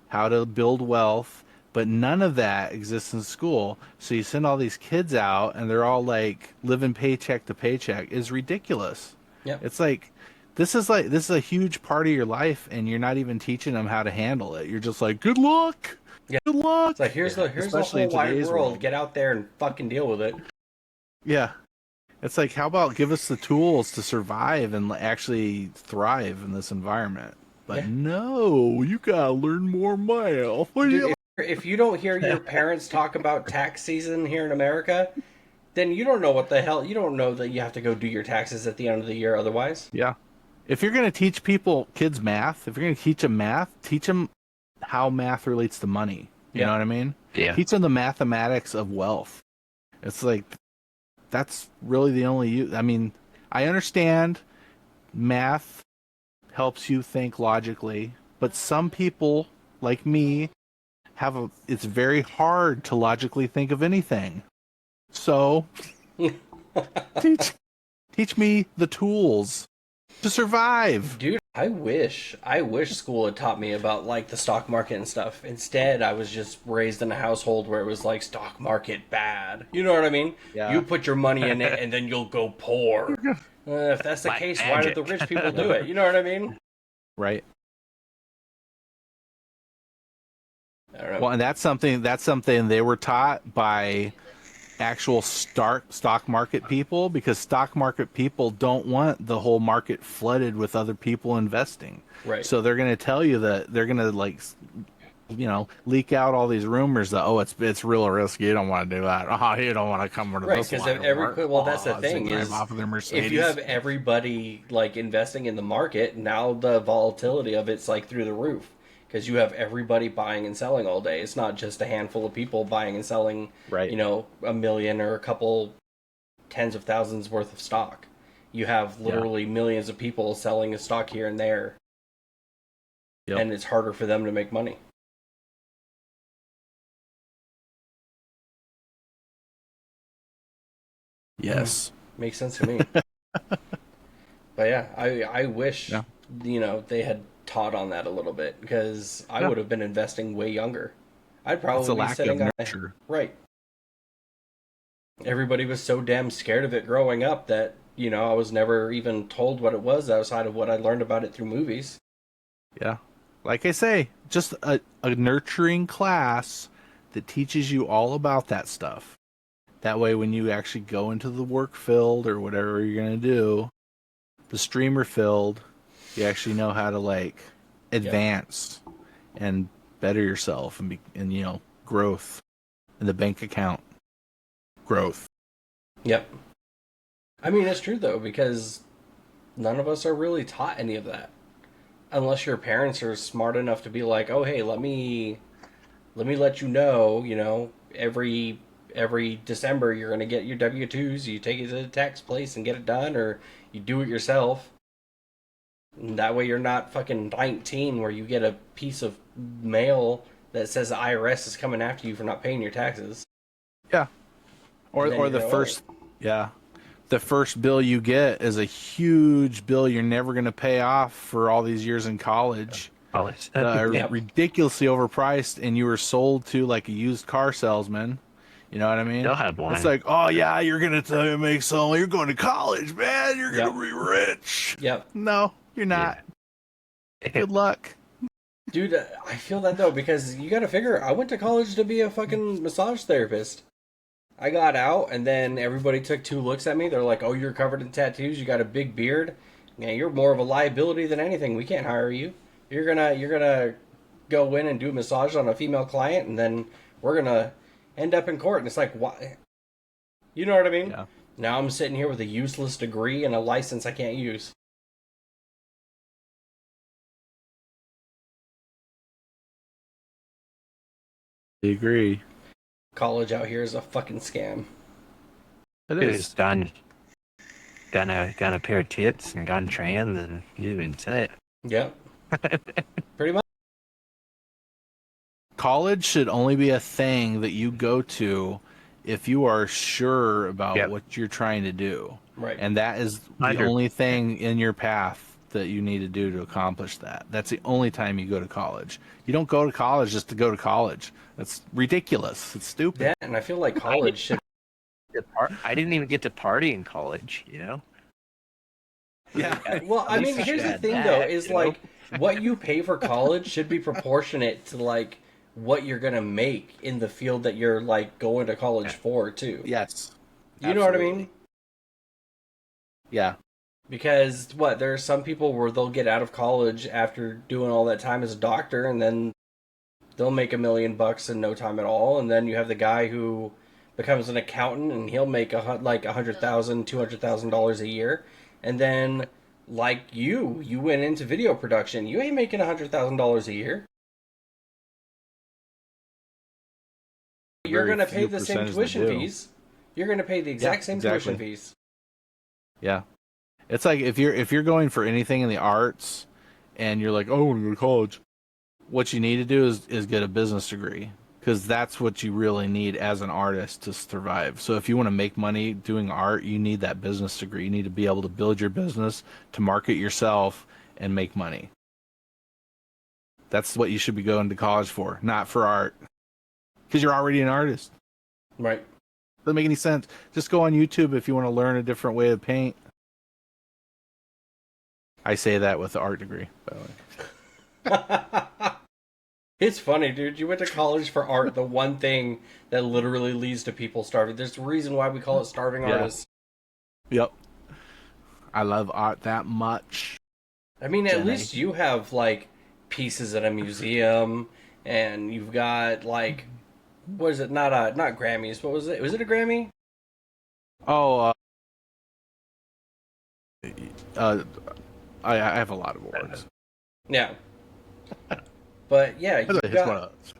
how to build wealth, but none of that exists in school. So you send all these kids out and they're all like living paycheck to paycheck is ridiculous. Yep. It's like this is a huge part of your life and you're not even teaching them how to handle it. You're just like, "Good luck." Yeah. Good luck. It's like here's the Especially whole in wide today's world. world. Get out there and fucking deal with it. Yeah. It's like, how about give us the tools to survive and actually thrive in this environment? But Yeah. no, you gotta learn more math. Dude, if you don't hear your parents talk about tax season here in America, then you don't know what the hell. You don't know that you have to go do your taxes at the end of the year otherwise. Yeah. If you're gonna teach kids math, if you're gonna teach them math, teach them how math relates to money. You know what I mean? Yeah. Teach them the mathematics of wealth. It's like, that's really the only use. I mean, I understand math helps you think logically, but some people, like me, it's very hard to logically think of anything. So, teach me the tools to survive. Dude, I wish school had taught me about like the stock market and stuff. Instead, I was just raised in a household where it was like stock market bad. You know what I mean? Yeah. You put your money in it and then you'll go poor. If that's the Like case, magic. why did the rich people do it? You know what I mean? Right. I don't know. Well, and that's something they were taught by actual stock market people, because stock market people don't want the whole market flooded with other people investing. Right. So they're going to tell you that they're going to leak out all these rumors that, oh, it's real risky. You don't want to do that. Oh, you don't want to come into Right, this because line of well, that's the laws thing and drive is, off of their if Mercedes. you have everybody like investing in the market, now the volatility of it's like through the roof because you have everybody buying and selling all day. It's not just a handful of people buying and selling, Right. you know, a million or a couple tens of thousands worth of stock. You have literally millions of people selling a stock here and there, and it's harder for them to make money. Yes. Makes sense to me. But yeah, I wish they had taught on that a little bit, because I would have been investing way younger. I'd probably It's a be lack sitting of on nurture. right. Everybody was so damn scared of it growing up that I was never even told what it was outside of what I learned about it through movies. Yeah. Like I say, just a nurturing class that teaches you all about that stuff. That way, when you actually go into the work field or whatever you're going to do, the streamer field, you actually know how to advance and better yourself and growth in the bank account. Growth. Yep. I mean, it's true though, because none of us are really taught any of that. Unless your parents are smart enough to be like, "Oh, hey, let me let you know, every December you're gonna get your W-2s. You take it to the tax place and get it done, or you do it yourself. And that way you're not fucking 19 where you get a piece of mail that says the IRS is coming after you for not paying your taxes." Yeah. Or the first, the first bill you get is a huge bill you're never going to pay off for all these years in college. Ridiculously overpriced, and you were sold to like a used car salesman. You know what I mean? They'll have one. It's like, oh yeah, you're going to make some. You're going to college, man. You're going to be rich. Yep. No, you're not. Good luck. Dude, I feel that though, because you gotta figure, I went to college to be a fucking massage therapist. I got out, and then everybody took 2 looks at me. They're like, "Oh, you're covered in tattoos. You got a big beard. Man, you're more of a liability than anything. We can't hire you. You're gonna go in and do a massage on a female client, and then we're gonna end up in court." And it's like, why? You know what I mean? Yeah. Now I'm sitting here with a useless degree and a license I can't use. I agree. College out here is a fucking scam. It is. Done a pair of tits and gone trans, and you've been set. Yep. Pretty much. College should only be a thing that you go to if you are sure about Yep. what you're trying to do. Right. And that is the 100%. only thing in your path that you need to do to accomplish that. That's the only time you go to college. You don't go to college just to go to college. That's ridiculous. It's stupid. Yeah, and I feel like college should. I didn't even get to party in college, you know? Yeah. Well, I At mean, least here's the had thing, that, though, is you know? like what you pay for college should be proportionate to like what you're gonna make in the field that you're like going to college for, too. Yes. You know what I Absolutely. mean? Yeah. Because there are some people where they'll get out of college after doing all that time as a doctor, and then they'll make $1 million in no time at all. And then you have the guy who becomes an accountant, and he'll make like $100,000, $200,000 a year. And then, like you went into video production. You ain't making $100,000 a year. You're Very going to pay few the same percentage tuition that do. fees. You're going to pay the exact same tuition fees. Yeah. It's like if you're going for anything in the arts and you're like, oh, I want to go to college, what you need to do is get a business degree, because that's what you really need as an artist to survive. So if you want to make money doing art, you need that business degree. You need to be able to build your business, to market yourself, and make money. That's what you should be going to college for, not for art, because you're already an artist. Right. Doesn't make any sense. Just go on YouTube if you want to learn a different way to paint. I say that with the art degree, by the way. It's funny, dude. You went to college for art, the one thing that literally leads to people starving. There's a reason why we call it starving Yeah. artists. Yep. I love art that much. I mean, at Jenny. least you have, like, pieces in a museum, and you've got, like, what is it? Not Grammys. What was it? Was it a Grammy? Oh, I have a lot of awards. Yeah. But, yeah, you It's got... one of those.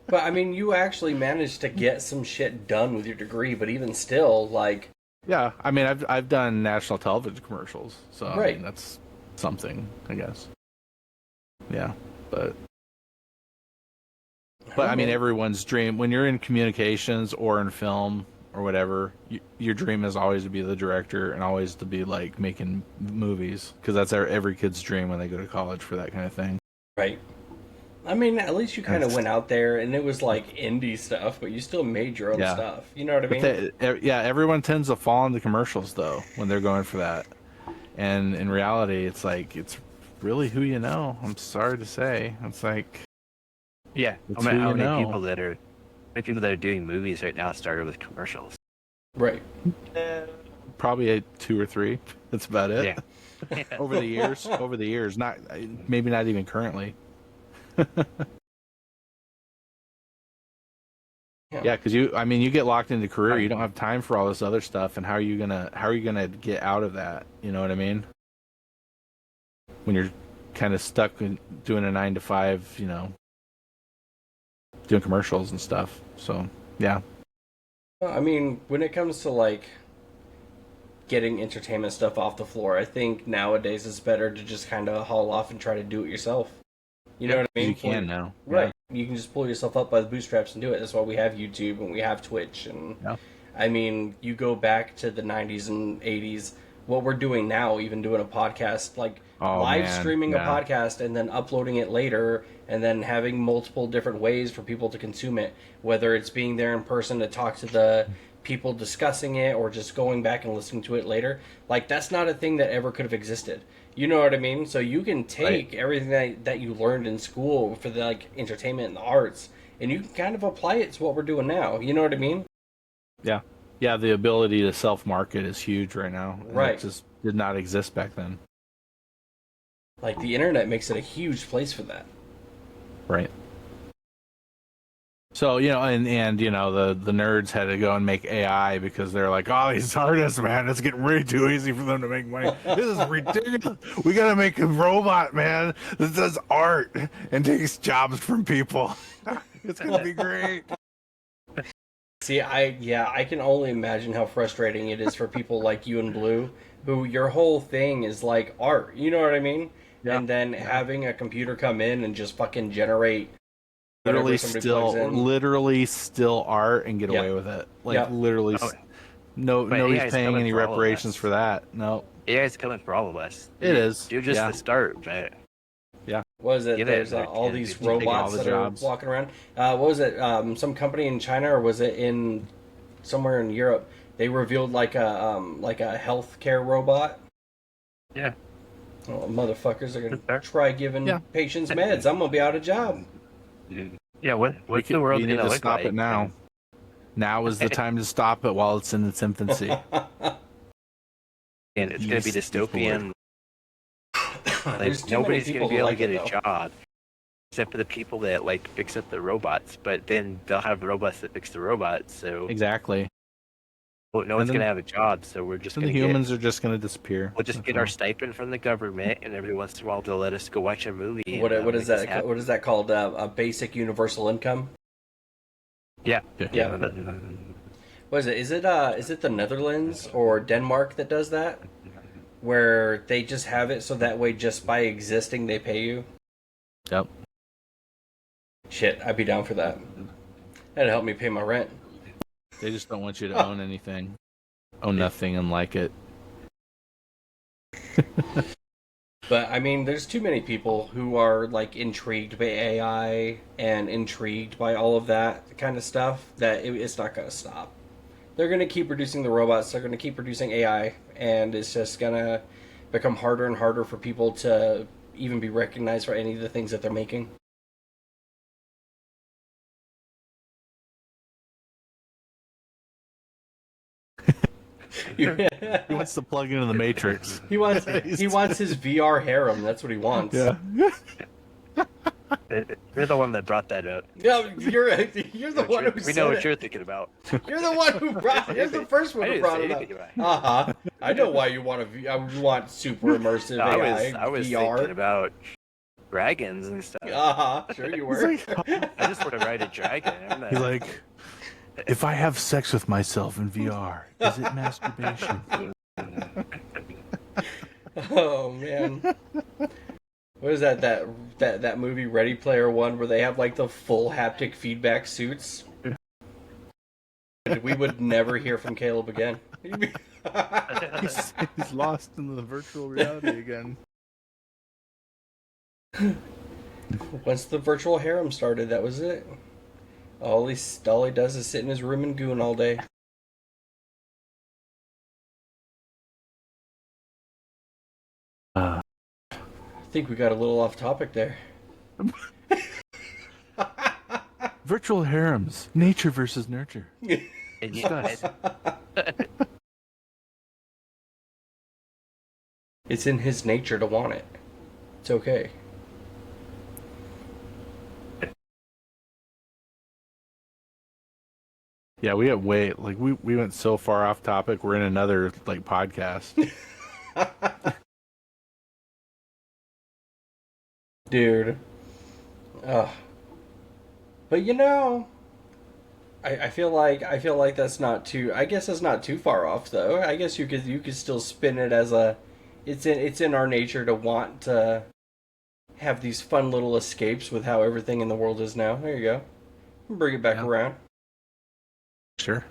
But, I mean, you actually managed to get some shit done with your degree, but even still, like... Yeah, I mean, I've done national television commercials, so I Right. mean, that's something, I guess. Yeah, but I mean, everyone's dream when you're in communications or in film or whatever, your dream is always to be the director and always to be like making movies, because that's every kid's dream when they go to college for that kind of thing. Right. I mean, at least you kind of went out there, and it was like indie stuff, but you still made your own Yeah. stuff. You know what I mean? But yeah, everyone tends to fall into commercials though when they're going for that, and in reality, it's like it's really who you know. I'm sorry to say, it's like Yeah. It's How who you many know. people that are doing movies right now started with commercials? Right. probably 2 or 3. That's about it. Yeah. Over the years, not maybe not even currently. Yeah, because you get locked into career, you don't have time for all this other stuff, and how are you gonna get out of that? You know what I mean? When you're kind of stuck in doing a 9 to 5, doing commercials and stuff. So yeah, I mean, when it comes to like getting entertainment stuff off the floor, I think nowadays it's better to just kind of haul off and try to do it yourself. You know what I mean? you can now, Right. You can just pull yourself up by the bootstraps and do it. That's why we have YouTube and we have Twitch. And Yeah. I mean, you go back to the 90s and 80s, what we're doing now, even doing a podcast, like live streaming a podcast and then uploading it later, and then having multiple different ways for people to consume it, whether it's being there in person to talk to the people discussing it or just going back and listening to it later. Like, that's not a thing that ever could have existed. You know what I mean? So you can take everything that you learned in school for the like entertainment and the arts, and you can kind of apply it to what we're doing now. You know what I mean? Yeah. The ability to self-market is huge right now. And Right. it just did not exist back then. Like, the internet makes it a huge place for that. Right. So, and the nerds had to go and make AI because they're like, oh, these artists, man, it's getting way too easy for them to make money. This is ridiculous. We got to make a robot, man, that does art and takes jobs from people. It's going to be great. See, I can only imagine how frustrating it is for people like you and Blue, who your whole thing is like art. You know what I mean? Yeah. And then having a computer come in and just fucking generate whatever somebody plugs in. literally still are and get Yep. away with it. Like Yep. literally, Oh, nobody's AI is paying coming any for all of reparations us. for that. No, AI is coming for all of us. it is. You're just Yeah. the start, but What is it? Give it There's like all 10, these 15 robots all the that jobs. are walking around. What was it? Some company in China, or was it in somewhere in Europe? They revealed like a healthcare robot. yeah. Oh, motherfuckers are gonna Fair. try giving Yeah. patients meds. I'm gonna be out of job. Yeah, what's the world we need gonna to look stop like? it now. Now is the time to stop it while it's in its infancy. And it's gonna be Yeast is dystopian. There's Like too many nobody's gonna people be who able like to get it, a though. job, except for the people that like fix up the robots. But then they'll have robots that fix the robots, so Exactly. no one's then- gonna have a job. So we're just And gonna the humans are just going to disappear. we'll just get our stipend from the government, and every once in a while they'll let us go watch a movie. And, What make is us that? happy. What is that called? A basic universal income. Yeah. Yeah. What is it? Is it the Netherlands or Denmark that does that? Where they just have it so that way, just by existing, they pay you. Yep. Shit, I'd be down for that. That'd help me pay my rent. They just don't want you to own anything. Own nothing and like it. But I mean, there's too many people who are like intrigued by AI and intrigued by all of that kind of stuff that it's not going to stop. They're going to keep producing the robots. They're going to keep producing AI, and it's just going to become harder and harder for people to even be recognized for any of the things that they're making. He wants to plug into the Matrix. He wants his VR harem. That's what he wants. Yeah. You're the one that brought that up. No, you're the one who We said know what it. you're thinking about. You're the one who brought it. You're the first one I who didn't brought say it up. anything about it. Uh-huh. I know why you want you want super immersive No, AI I was VR. thinking about dragons and stuff. Uh-huh. Sure you were. I just want to ride a dragon. He's like, if I have sex with myself in VR, is it masturbation? Oh man. What is that movie Ready Player One where they have like the full haptic feedback suits? We would never hear from Caleb again. He's lost in the virtual reality again. Once the virtual harem started, that was it. All he does is sit in his room and goon all day. I think we got a little off topic there. Virtual harems. Nature versus nurture. And It's in his nature to want it. It's okay. Yeah, we have we went so far off topic. We're in another like podcast. Dude. But you know, I feel like that's not too. I guess that's not too far off though. I guess you could still spin it as a. It's in our nature to want to have these fun little escapes with how everything in the world is now. There you go. Bring it back around. Sure.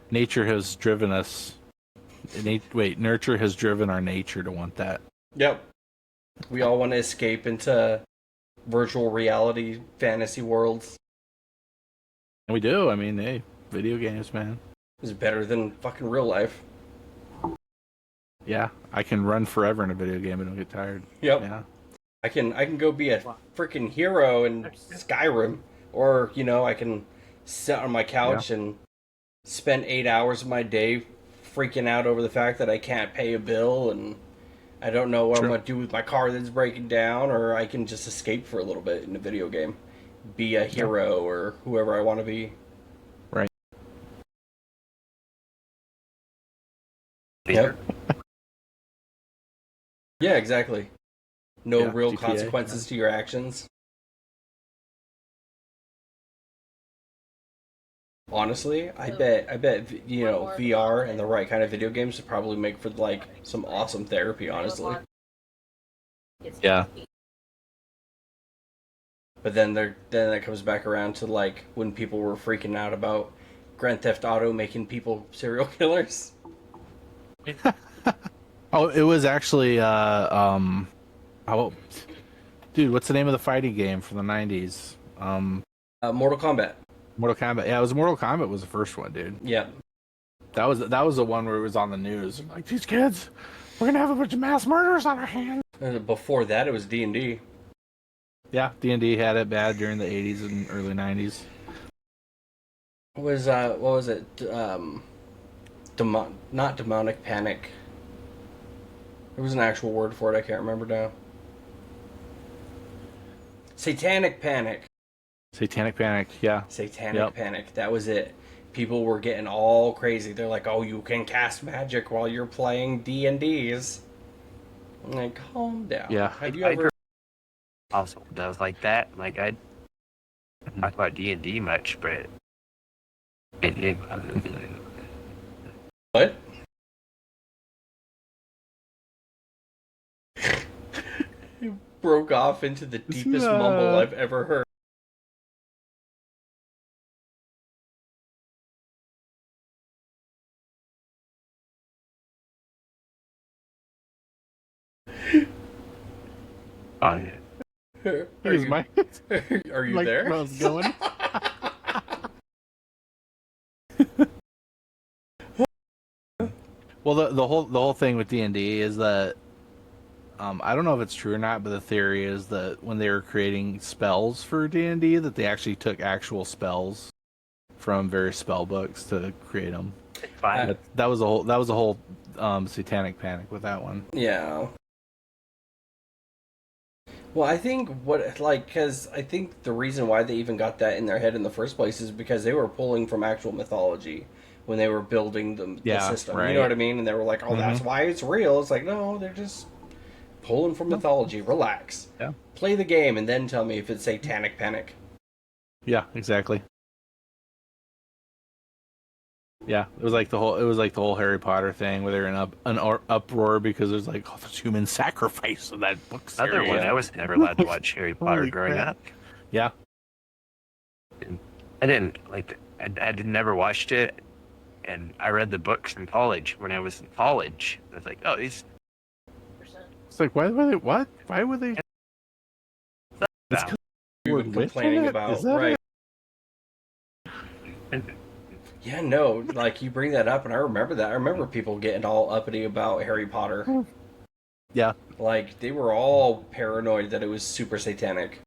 Nature has driven us. Nurture has driven our nature to want that. Yep. We all want to escape into virtual reality fantasy worlds. And we do. I mean, hey, video games, man. It's better than fucking real life. Yeah, I can run forever in a video game and don't get tired. Yep. Yeah. I can go be a freaking hero in Skyrim, or I can sit on my couch and spend 8 hours of my day freaking out over the fact that I can't pay a bill and I don't know what I'm going to do with my car that's breaking down, or I can just escape for a little bit in a video game. Be a hero or whoever I want to be. Right. Yep. Yeah, exactly. No real GTA, consequences to your actions. Honestly, I bet VR and the right kind of video games would probably make for like some awesome therapy, honestly. Yeah. But then it comes back around to like when people were freaking out about Grand Theft Auto making people serial killers. Oh, it was actually oh, dude, what's the name of the fighting game from the 90s? Mortal Kombat. Mortal Kombat. Yeah, it was Mortal Kombat was the first one, dude. Yeah. That was the one where it was on the news. Like, these kids, we're gonna have a bunch of mass murders on our hands. Before that, it was D&D. Yeah, D&D had it bad during the 80s and early 90s. What was it? Not demonic panic. There was an actual word for it. I can't remember now. Satanic panic. Satanic Panic, yeah. Satanic panic. That was it. People were getting all crazy. They're like, "Oh, you can cast magic while you're playing D&Ds." I'm like, calm down. Yeah. Have you ever? Also, that was like that. Like I talk about D&D much, but it What? It broke off into the deepest mumble I've ever heard. on Are Here's you, my are you like, there? where I was going. Well, the whole thing with D&D is that I don't know if it's true or not, but the theory is that when they were creating spells for D&D, that they actually took actual spells from various spell books to create them. fine. That was a whole satanic panic with that one. Yeah. Well, I think because I think the reason why they even got that in their head in the first place is because they were pulling from actual mythology when they were building the system. right. You know what I mean? And they were like, "Oh, that's why it's real." It's like, no, they're just pulling from mythology. Relax. Yeah. Play the game and then tell me if it's satanic panic. Yeah, exactly. Yeah, it was like the whole Harry Potter thing where they're in an uproar because there's like there's human sacrifice in that book series. Another one. I was never allowed to watch Harry Potter Holy growing crap. up. Yeah. I didn't like. I never watched it, and I read the books in college. When I was in college, I was like, "Oh, these." It's like why were they what? Why were they? It's 'cause You were witch in complaining it? about Is that right. it? Yeah, no, like you bring that up, and I remember that. I remember people getting all uppity about Harry Potter. Yeah. Like they were all paranoid that it was super satanic.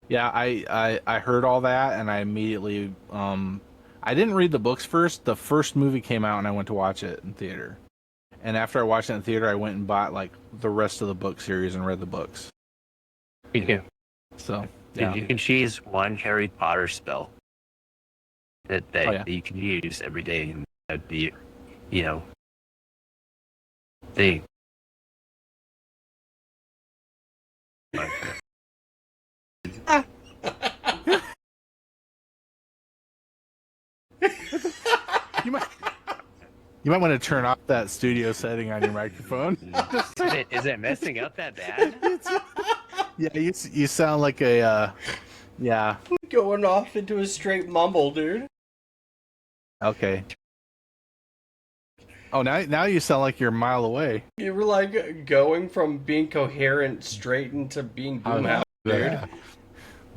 Yeah, I heard all that and I immediately I didn't read the books first. The first movie came out and I went to watch it in theater. And after I watched it in theater, I went and bought like the rest of the book series and read the books. You can, So, yeah. you can choose one Harry Potter spell that Oh, yeah. you can use every day, and that'd be, you know, they. You might want to turn off that studio setting on your microphone. Is it messing up that bad? Yeah, you sound like a yeah. Going off into a straight mumble, dude. Okay. Oh, now you sound like you're a mile away. You were like going from being coherent straight into being boom out, dude. Yeah.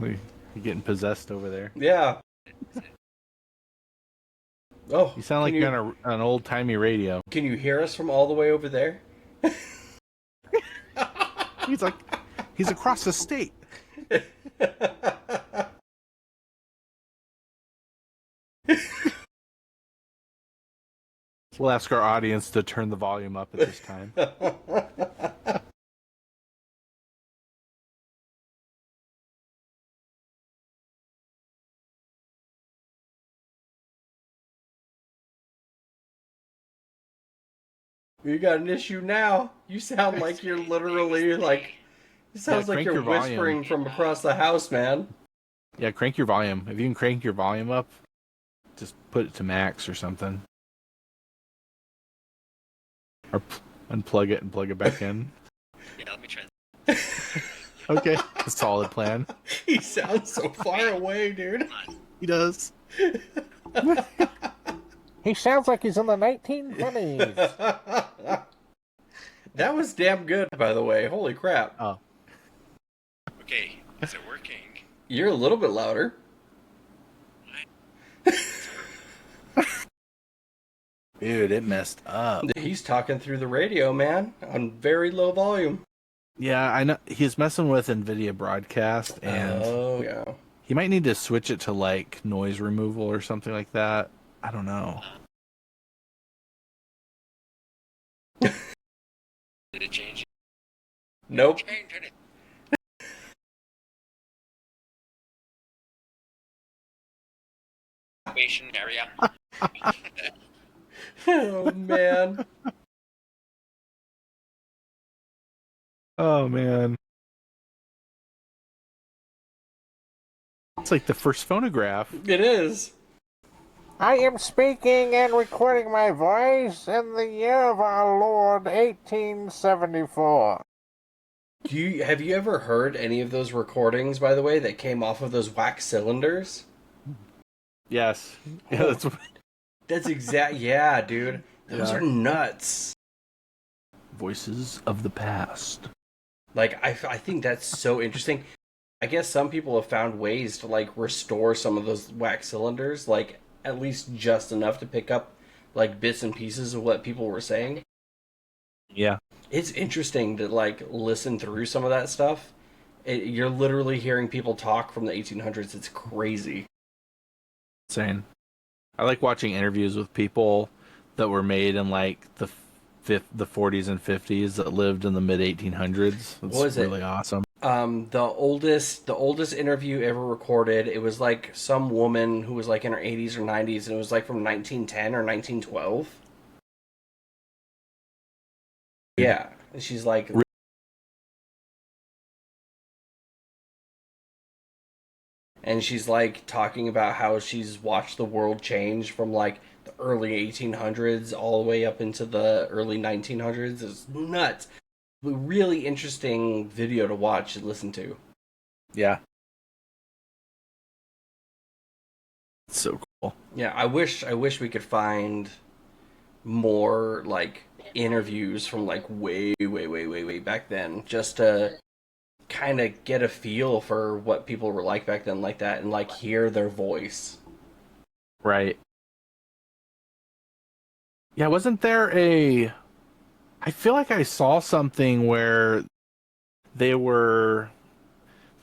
You're getting possessed over there. Yeah. Oh, You sound like you're on an old timey radio. Can you hear us from all the way over there? He's across the state. We'll ask our audience to turn the volume up at this time. You got an issue now. You sound like you're literally like. It sounds like crank you're your volume. whispering from across the house, man. Yeah, crank your volume. If you can crank your volume up, just put it to max or something. Or unplug it and plug it back in. Yeah, let me try. Okay, a solid plan. He sounds so far away, dude. He does. He sounds like he's in the 1920s. That was damn good, by the way. Holy crap. Oh. Okay, is it working? You're a little bit louder. Dude, it messed up. He's talking through the radio, man, on very low volume. Yeah, I know. He's messing with NVIDIA Broadcast, and Oh, yeah. he might need to switch it to, like, noise removal or something like that. I don't know. Did it change? Nope. Change it. Station area. Oh, man. Oh, man. It's like the first phonograph. It is. I am speaking and recording my voice in the year of our Lord 1874. Have you ever heard any of those recordings, by the way, that came off of those wax cylinders? Yes. Yeah, That's exact. Yeah, dude. Those Yeah. are nuts. Voices of the past. Like, I think that's so interesting. I guess some people have found ways to, like, restore some of those wax cylinders, like, at least just enough to pick up, like, bits and pieces of what people were saying. Yeah. It's interesting to, like, listen through some of that stuff. You're literally hearing people talk from the 1800s. It's crazy. Insane. I like watching interviews with people that were made in, like, the 40s and 50s that lived in the mid 1800s. It's What was it? really awesome. The oldest interview ever recorded, it was like some woman who was like in her 80s or 90s, and it was like from 1910 or 1912. Yeah, and she's like, talking about how she's watched the world change from like the early 1800s all the way up into the early 1900s. It's nuts. Really interesting video to watch and listen to. Yeah. It's so cool. Yeah, I wish we could find more like interviews from like way back then, just to kind of get a feel for what people were like back then, like that, and like hear their voice. Right. Yeah, wasn't there I feel like I saw something where they were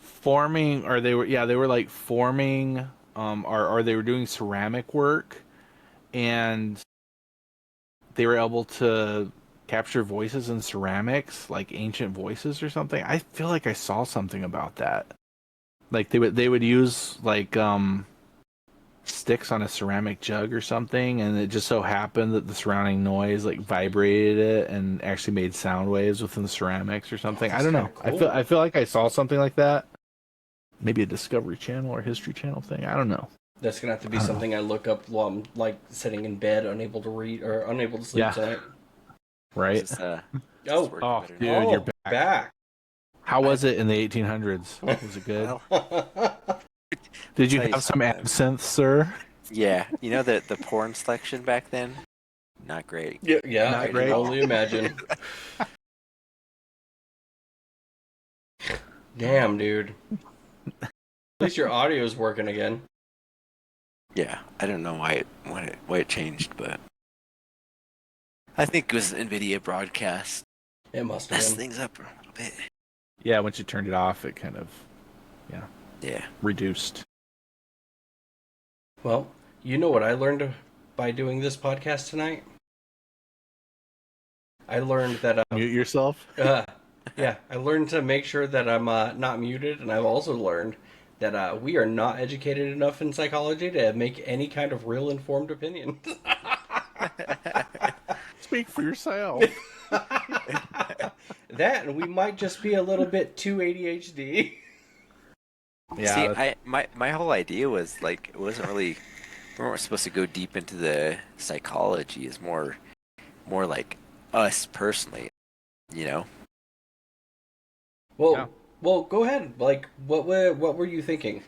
forming, or they were like forming, or they were doing ceramic work, and they were able to capture voices in ceramics, like ancient voices or something. I feel like I saw something about that. Like they would use like sticks on a ceramic jug or something, and it just so happened that the surrounding noise like vibrated it and actually made sound waves within the ceramics or something. I don't know. Cool. I feel like I saw something like that. Maybe a Discovery Channel or History Channel thing. I don't know. That's gonna have to be something I look up while I'm like sitting in bed, unable to read or unable to sleep tonight. Right? Is this, Oh, working oh, better dude, now? you're back. How was it in the 1800s? Was it good? Well, Did you tell you have some something. absinthe, sir? yeah, you know the porn selection back then? Not great. yeah, Not I great. can only imagine. Damn, dude. At least your audio is working again. Yeah, I don't know why it changed, but I think it was NVIDIA Broadcast. It must have Messed been. things up a little bit. Yeah, once you turned it off, it kind of Yeah. reduced. Well, you know what I learned by doing this podcast tonight? I learned that Mute yourself. yeah, I learned to make sure that I'm not muted, and I've also learned that we are not educated enough in psychology to make any kind of real informed opinion. Speak for yourself. That, and we might just be a little bit too ADHD. Yeah. See, my whole idea was like it wasn't really we weren't supposed to go deep into the psychology. It's more like us personally, you know. Well, Yeah. Well, go ahead. Like, what were you thinking?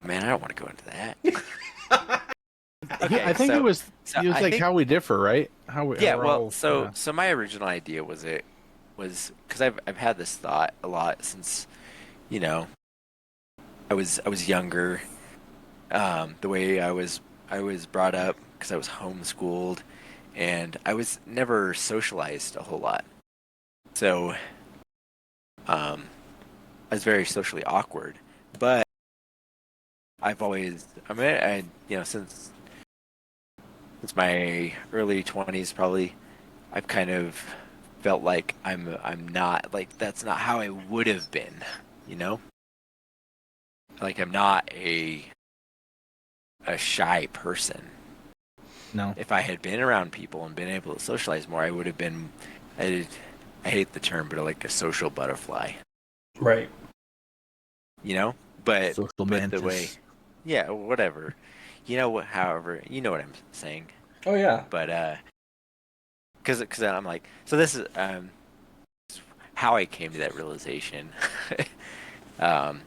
Man, I don't want to go into that. Okay, I think so it was I like think how we differ, right? How yeah. we're Well, all so my original idea was because I've had this thought a lot since you know I was younger. The way I was brought up because I was homeschooled, and I was never socialized a whole lot. So I was very socially awkward. But I've always, I mean, since my early 20s, probably, I've kind of felt like I'm not like that's not how I would have been, you know? Like I'm not a shy person. no. If I had been around people and been able to socialize more, I would have been. I, I hate the term, but like a social butterfly, Right. you know. But Social the way, mantis. yeah, whatever. You know what? However, you know what I'm saying. Oh yeah. But because I'm like, so this is how I came to that realization. um,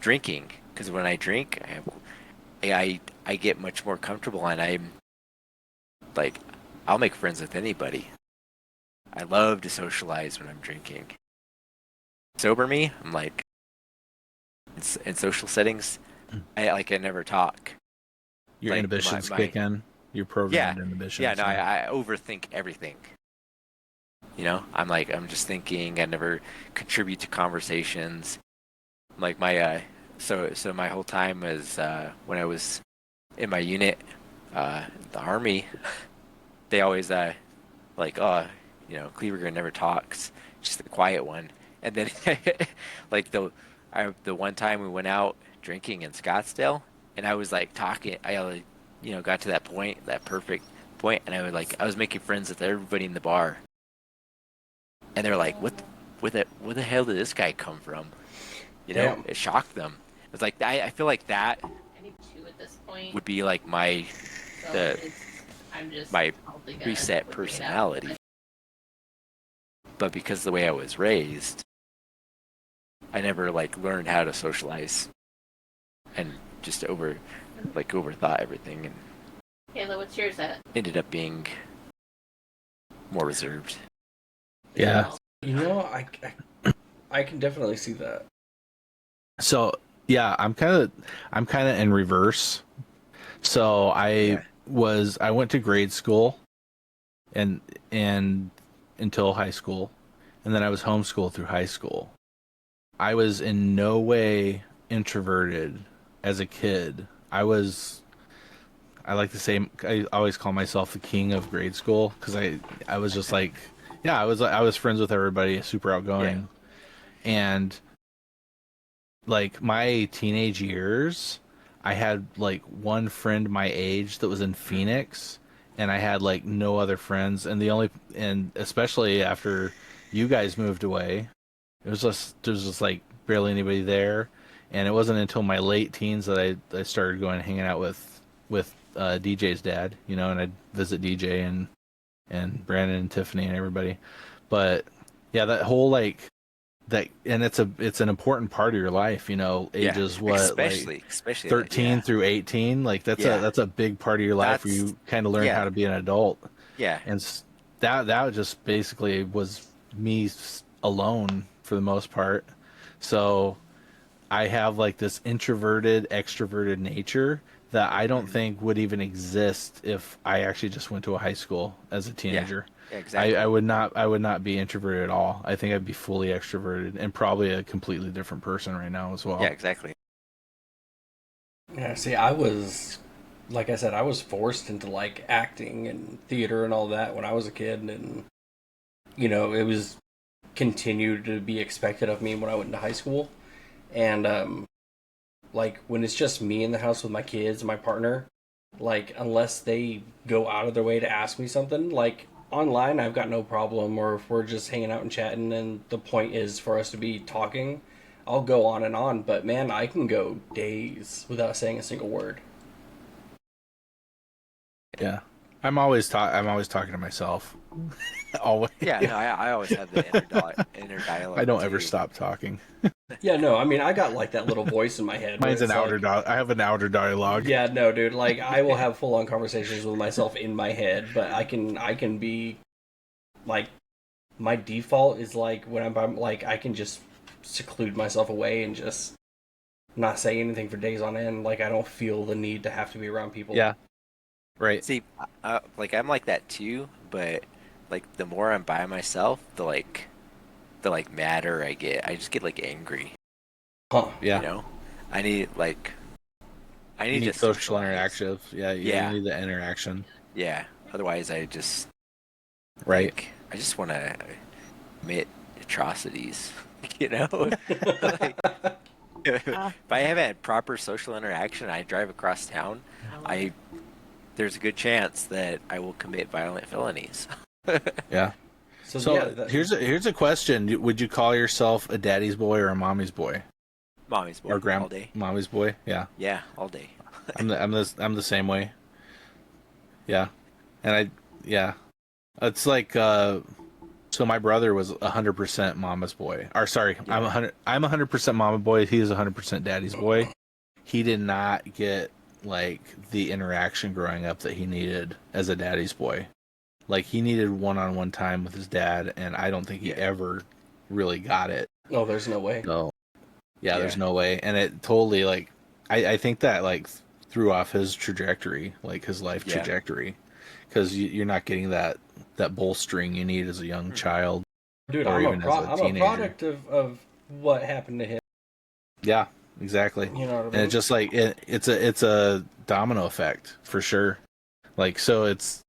Drinking, because when I drink, I get much more comfortable, and I'm like, I'll make friends with anybody. I love to socialize when I'm drinking. Sober me, I'm like in social settings, I never talk. Your Like inhibitions my kick in. Your yeah programmed yeah inhibitions. no Yeah. I overthink everything. You know, I'm just thinking. I never contribute to conversations. Like my so my whole time was when I was in my unit, the army. They always like Cleaver never talks, just the quiet one. And then like the one time we went out drinking in Scottsdale, and I was like talking, I got to that point, that perfect point, and I was making friends with everybody in the bar, and they're like, where the hell did this guy come from? You know, Damn. it shocked them. It's like I feel like that I need two at this point. would be like So the I'm just my probably gonna preset wait it out. personality. But because the way I was raised, I never like learned how to socialize and just overthought everything and Kayla, what's yours at? ended up being more reserved. Yeah. You know, I can definitely see that. So yeah, I'm kind of in reverse. So Yeah. I went to grade school and and until high school, and then I was homeschooled through high school. I was in no way introverted as a kid. I like to say I always call myself the king of grade school because I was just like yeah, I was friends with everybody, super Yeah. outgoing. And like my teenage years, I had like one friend my age that was in Phoenix, and I had like no other friends. And especially after you guys moved away, there was just like barely anybody there. And it wasn't until my late teens that I started going and hanging out with DJ's dad, you know, and I'd visit DJ and Brandon and Tiffany and everybody. But yeah, that whole like that, and it's an important part of your life, you know, Yeah. ages what, like Especially that. 13 Yeah. through 18, like Yeah. that's a big part of your life where That's you kind of learn how yeah. to be an adult. Yeah. And that just basically was me alone for the most part. So I have like this introverted extroverted nature that I don't Mhm. think would even exist if I actually just went to a high school as a Yeah. teenager. Yeah, exactly. I would not be introverted at all. I think I'd be fully extroverted and probably a completely different person right now as Yeah, well. exactly. Yeah, see, I was, like I said, I was forced into like acting and theater and all that when I was a kid, and it was continued to be expected of me when I went into high school. And like when it's just me in the house with my kids, and my partner, like unless they go out of their way to ask me something, like online, I've got no problem. Or if we're just hanging out and chatting, and the point is for us to be talking, I'll go on and on. But man, I can go days without saying a single word. Yeah. I'm always talking to myself. Always. Yeah, no, I always have the inner dialogue. I don't too. ever stop talking. Yeah, no, I mean, I got like that little voice in my head where Mine's an it's outer like, I have an outer dialogue. yeah, no, dude, like I will have full on conversations with myself in my head, but I can be like my default is like when I'm like I can just seclude myself away and just not say anything for days on end. Like I don't feel the need to have to be around people. Yeah. Right. See, like I'm like that too, but like the more I'm by myself, the like madder I get. I just get like angry. Huh. Yeah. You know, I need like I You need need to social socialize. interactions. Yeah, Yeah. you need the interaction. Yeah. Otherwise, I just Right. like I just want to commit atrocities. You know, like if I haven't had proper social interaction, I drive across town. I there's a good chance that I will commit violent felonies. Yeah. So, So yeah, here's a question: would you call yourself a daddy's boy or a mommy's boy Mommy's boy or all day. mommy's boy? Yeah, Yeah, all day. I'm the same way. Yeah, and yeah, it's like so my brother was 100% mama's boy. Or sorry, Yeah. I'm 100% mama boy. He is 100% daddy's boy. He did not get like the interaction growing up that he needed as a daddy's boy. Like he needed one-on-one time with his dad, and I don't think he Yeah. ever really got it. oh, there's no way. No, yeah, Yeah. there's no way, and it totally like I think that like threw off his trajectory, like his life Yeah. trajectory, because you're not getting that bolstering you need as a young child Dude, or even as a I'm a teenager. product of what happened to him. Yeah, exactly. You know what I And mean? it's just like it's a domino effect for sure. Like so, it's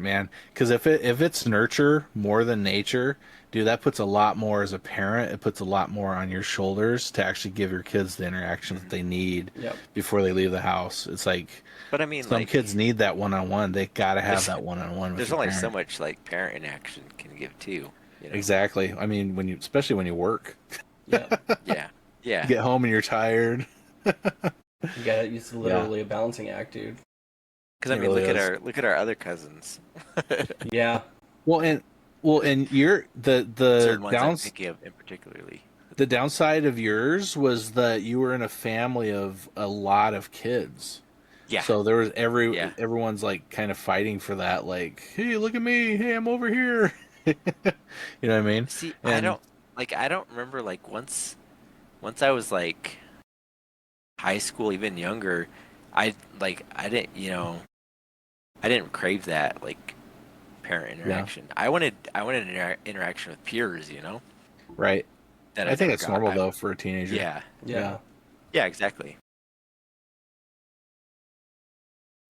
man, because if it's nurture more than nature, dude, that puts a lot more as a parent. It puts a lot more on your shoulders to actually give your kids the interaction that they need Yep. before they leave the house. It's like But I mean, some like kids need that one-on-one. They gotta have that one-on-one with there's your only parent. so much like parent inaction can give too. You know? Exactly. I mean, especially when you work, Yeah. Yeah. Yeah. you get home and you're tired. You got it. It's literally a balancing act, dude. Because I It mean, really is. look at our other cousins. Yeah. Well, and you're the Certain ones I'm downs thinking of in particularly. the downside of yours was that you were in a family of a lot of kids. Yeah. So there was Yeah. everyone's like kind of fighting for that, like, hey, look at me, hey, I'm over here. You know what I mean? See, And I don't remember like once I was like high school, even younger, I didn't I didn't crave that like parent interaction. I wanted interaction with peers, you know. right. That I think never it's got. normal though for a teenager. Yeah. Yeah. Yeah. Exactly.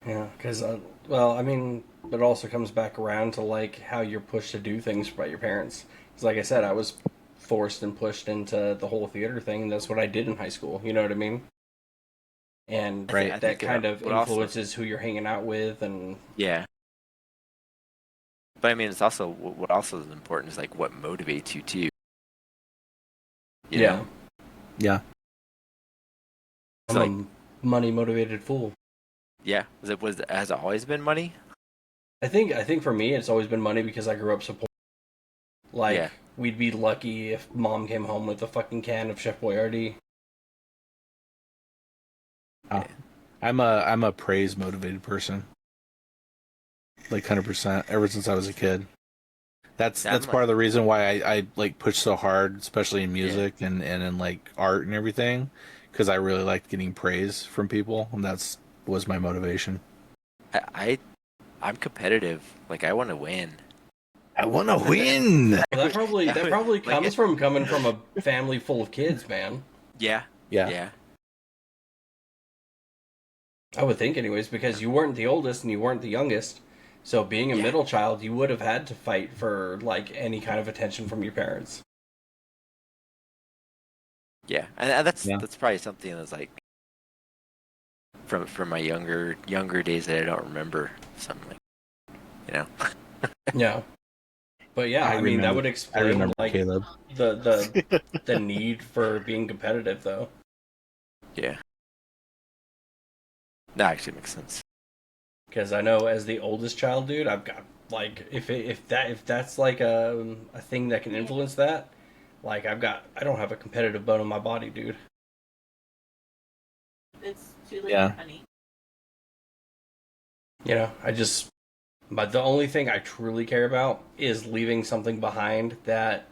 Yeah. Because, well, I mean, it also comes back around to like how you're pushed to do things by your parents. Because, like I said, I was forced and pushed into the whole theater thing, and that's what I did in high school. You know what I mean? And Right. I that think kind of but also- influences who you're hanging out with, and Yeah. But I mean, it's also what also is important is like what motivates you too. You yeah. know? Yeah. It's I'm like, a money motivated fool. yeah. Has it always been money? I think for me, it's always been money because I grew up supporting. Like, Yeah. we'd be lucky if mom came home with a fucking can of Chef Boyardee. Oh. I'm a praise motivated person. Like 100% ever since I was a kid. That's Yeah, I'm part of the reason why I like push so hard, especially in music and in like art and everything, because I really liked getting praise from people, and was my motivation. I'm competitive. Like I want to win. I want to win. Well, that probably Like comes it- from coming from a family full of kids, man. Yeah. Yeah. Yeah. I would think, anyways, because you weren't the oldest and you weren't the youngest. So being a Yeah. middle child, you would have had to fight for like any kind of attention from your parents. Yeah. And that's Yeah. that's probably something that's like from my younger days that I don't remember. Something like, you know. Yeah. But yeah, I mean that would I explain remember like Caleb. the need for being competitive, though. Yeah. That actually makes sense. Because I know as the oldest child, dude, I've got like if that's like a thing that can influence that, like I don't have a competitive bone in my body, dude. It's too late, Yeah. honey. You know, but the only thing I truly care about is leaving something behind that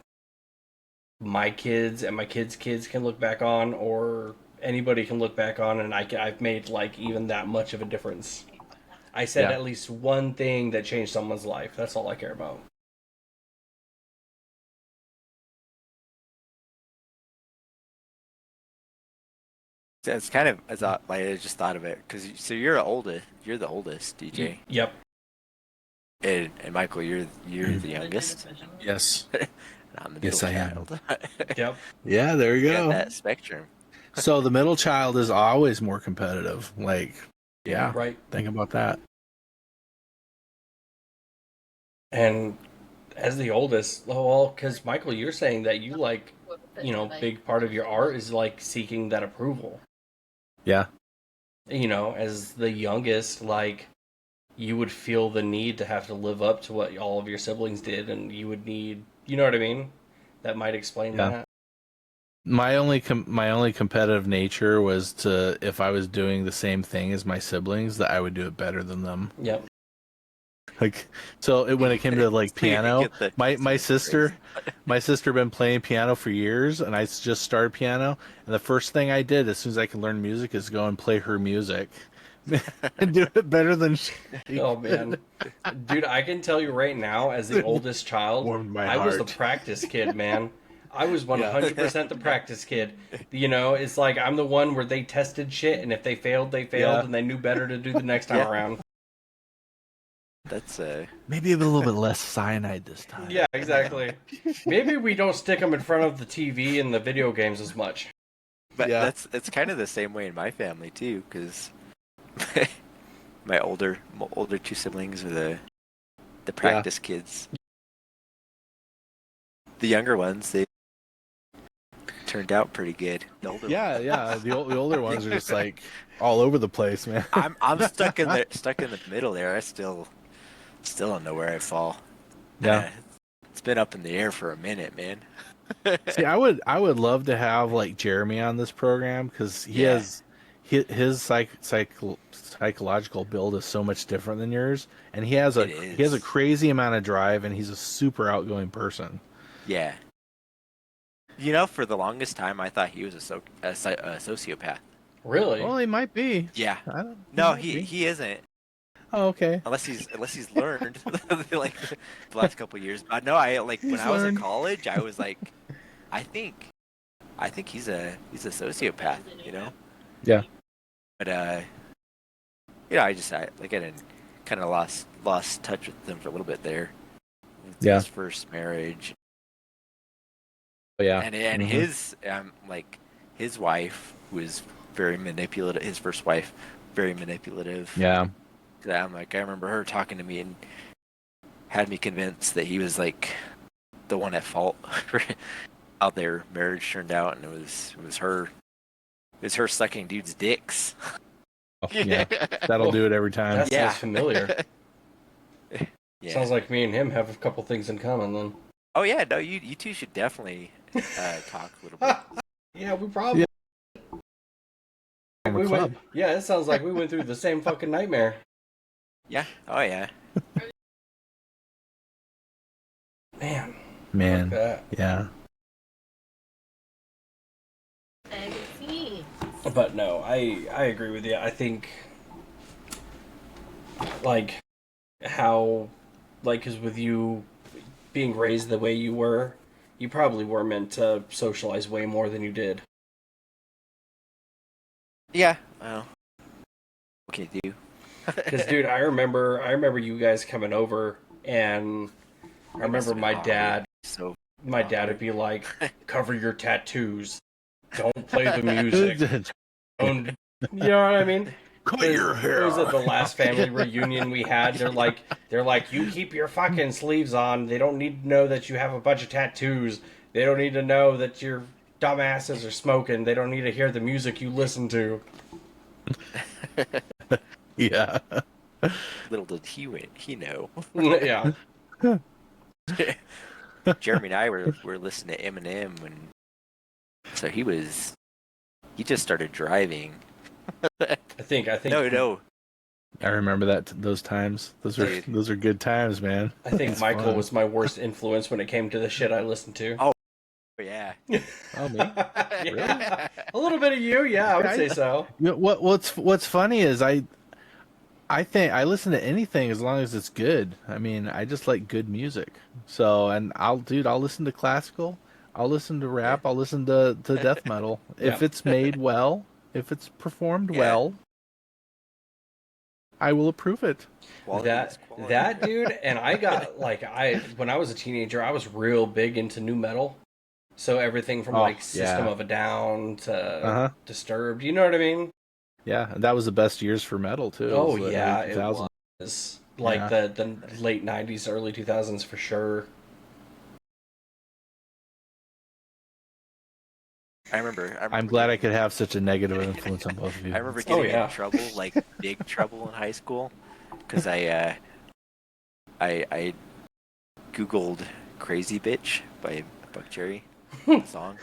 my kids and my kids' kids can look back on, or anybody can look back on, and I've made like even that much of a difference. I said Yeah. at least one thing that changed someone's life. That's all I care about. It's kind of as I just thought of it because so you're the oldest DJ, Yep. and Michael, you're the youngest. Yes. And I'm the Yes, middle I am. child. Yep. Yeah, there you You got go. that spectrum. So the middle child is always more competitive. Like, yeah, Right. think about that. And as the oldest, well, because Michael, you're saying that you like, big part of your art is like seeking that approval. Yeah. As the youngest, like, you would feel the need to have to live up to what all of your siblings did, and you would need, you know what I mean? That might explain Yeah. that. My only competitive nature was to, if I was doing the same thing as my siblings, that I would do it better than them. Yep. Like, so when it came to like So you can piano, get the my customer sister, praise. my sister been playing piano for years, and I just started piano. And the first thing I did as soon as I could learn music is go and play her music, and do it better than she. Oh man, dude, I can tell you right now, as the oldest child, Warmed my I was the heart. practice kid, man. I was 100% the practice kid. It's like I'm the one where they tested shit, and if they failed, they failed, Yeah. and they knew better to do the next time Yeah. around. That's Maybe a little bit less cyanide this time. Yeah, exactly. Maybe we don't stick them in front of the TV and the video games as much. but Yeah. it's kind of the same way in my family too, because my older two siblings are the practice kids. The younger ones, they turned out pretty good. The older Yeah. The older ones are just like all over the place, man. I'm stuck in the middle there. I still don't know where I fall. Yeah. It's been up in the air for a minute, man. See, I would love to have like Jeremy on this program because he Yeah. has his psychological build is so much different than yours, and he has It a is. crazy amount of drive, and he's a super outgoing person. Yeah. For the longest time, I thought he was a sociopath. Really? Well, he might be. Yeah. I don't. No, might be. he isn't. Oh, okay. Unless he's learned like the last couple of years. But no, I like when He's I was in learned. college, I was like, I think he's a sociopath, Yeah. But I didn't kind of lost touch with them for a little bit there. With Yeah. his first marriage, Oh, yeah. and Mhm. his wife was very manipulative. His first wife, very manipulative. Yeah. I remember her talking to me and had me convinced that he was like the one at fault for how their marriage turned out, and it was her sucking dudes' dicks. Oh, yeah. That'll do it every time. That Yeah. sounds familiar. Yeah. Sounds like me and him have a couple things in common then. Oh yeah, no, you two should definitely talk a little bit. Yeah, we probably. From a We club. went, yeah, it sounds like we went through the same fucking nightmare. Yeah. Oh yeah. Man. Man. Fuck that. Yeah. I can see. But no, I agree with you. I think, like, because with you being raised the way you were, you probably were meant to socialize way more than you did. Yeah. Well, what can you do? Because, dude, I remember you guys coming over, and I remember my dad would be like, "Cover your tattoos, don't play the music, don't," you know what I mean? Cut your hair. It was at the last family reunion we had. They're like, you keep your fucking sleeves on. They don't need to know that you have a bunch of tattoos. They don't need to know that your dumbasses are smoking. They don't need to hear the music you listen to. Yeah. Little did he know. Yeah. Jeremy and I were listening to Eminem, and so he just started driving. I think No, I remember those times. Dude. Those are good times, man. I think That's Michael fun. was my worst influence when it came to the shit I listened to. Oh, yeah. Oh, me? Yeah. A little bit of you, yeah, I would say so. You know, what's funny is I think I listen to anything as long as it's good. I mean, I just like good music. So, and I'll listen to classical, I'll listen to rap, I'll listen to death metal. If Yeah. it's made well, if it's performed Yeah. well, I will approve it. Quality is quality. That dude, and I got like when I was a teenager, I was real big into new metal. So everything from like System yeah. of a Down to Uh-huh. Disturbed, you know what I mean? Yeah, and that was the best years for metal too. Oh was the yeah, early it 2000s. was like Yeah. the late '90s, early 2000s for sure. I remember I'm glad I could have such a negative influence on both of you. I remember getting yeah. in trouble, like big trouble in high school, because I Googled "Crazy Bitch" by Buck Cherry song.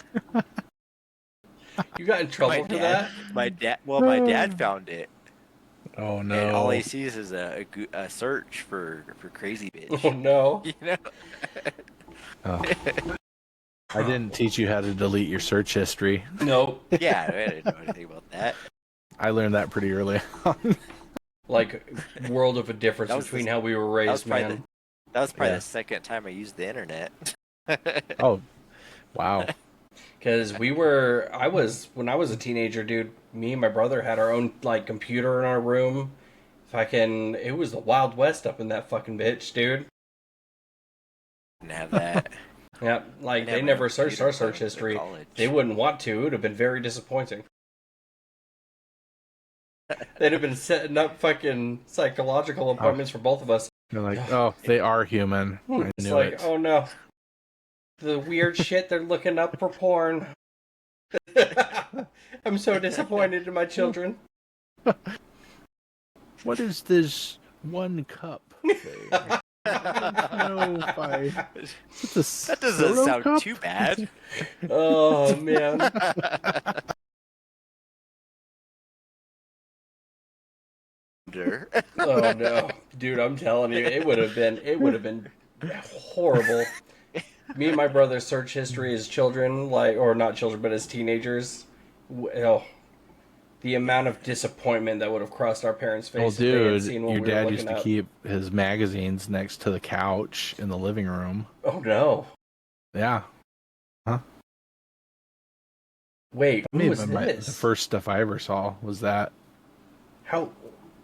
You got in trouble for that? My dad found it, Oh and no! all he sees is a search for "Crazy Bitch." Oh no. You know? Oh. I didn't teach you how to delete your search history. Nope. Yeah, I didn't know anything about that. I learned that pretty early on. Like world of a difference That was between the- how we were raised, man. That was probably Yeah. the second time I used the internet. Oh, wow. Because when I was a teenager, dude, me and my brother had our own like computer in our room. It was the Wild West up in that fucking bitch, dude. Didn't have that. Yeah, like I they never never had a searched computer our until I search went to history. college. They wouldn't want to. It would have been very disappointing. They'd have been setting up fucking psychological appointments for both of us. You're like, oh, they are human. I It's knew like, it. oh no, the weird shit they're looking up for porn. I'm so disappointed in my children. What is this one cup thing? No, That doesn't sound too bad. Oh man. Oh no, dude! I'm telling you, it would have been horrible. Me and my brother's search history as children, or not children, but as teenagers. Oh, the amount of disappointment that would have crossed our parents' Well, faces if they had dude, seen what your we were dad looking used to up. keep his magazines next to the couch in the living room. Oh no! Yeah. Wait, when was The this? first stuff I ever saw was that, How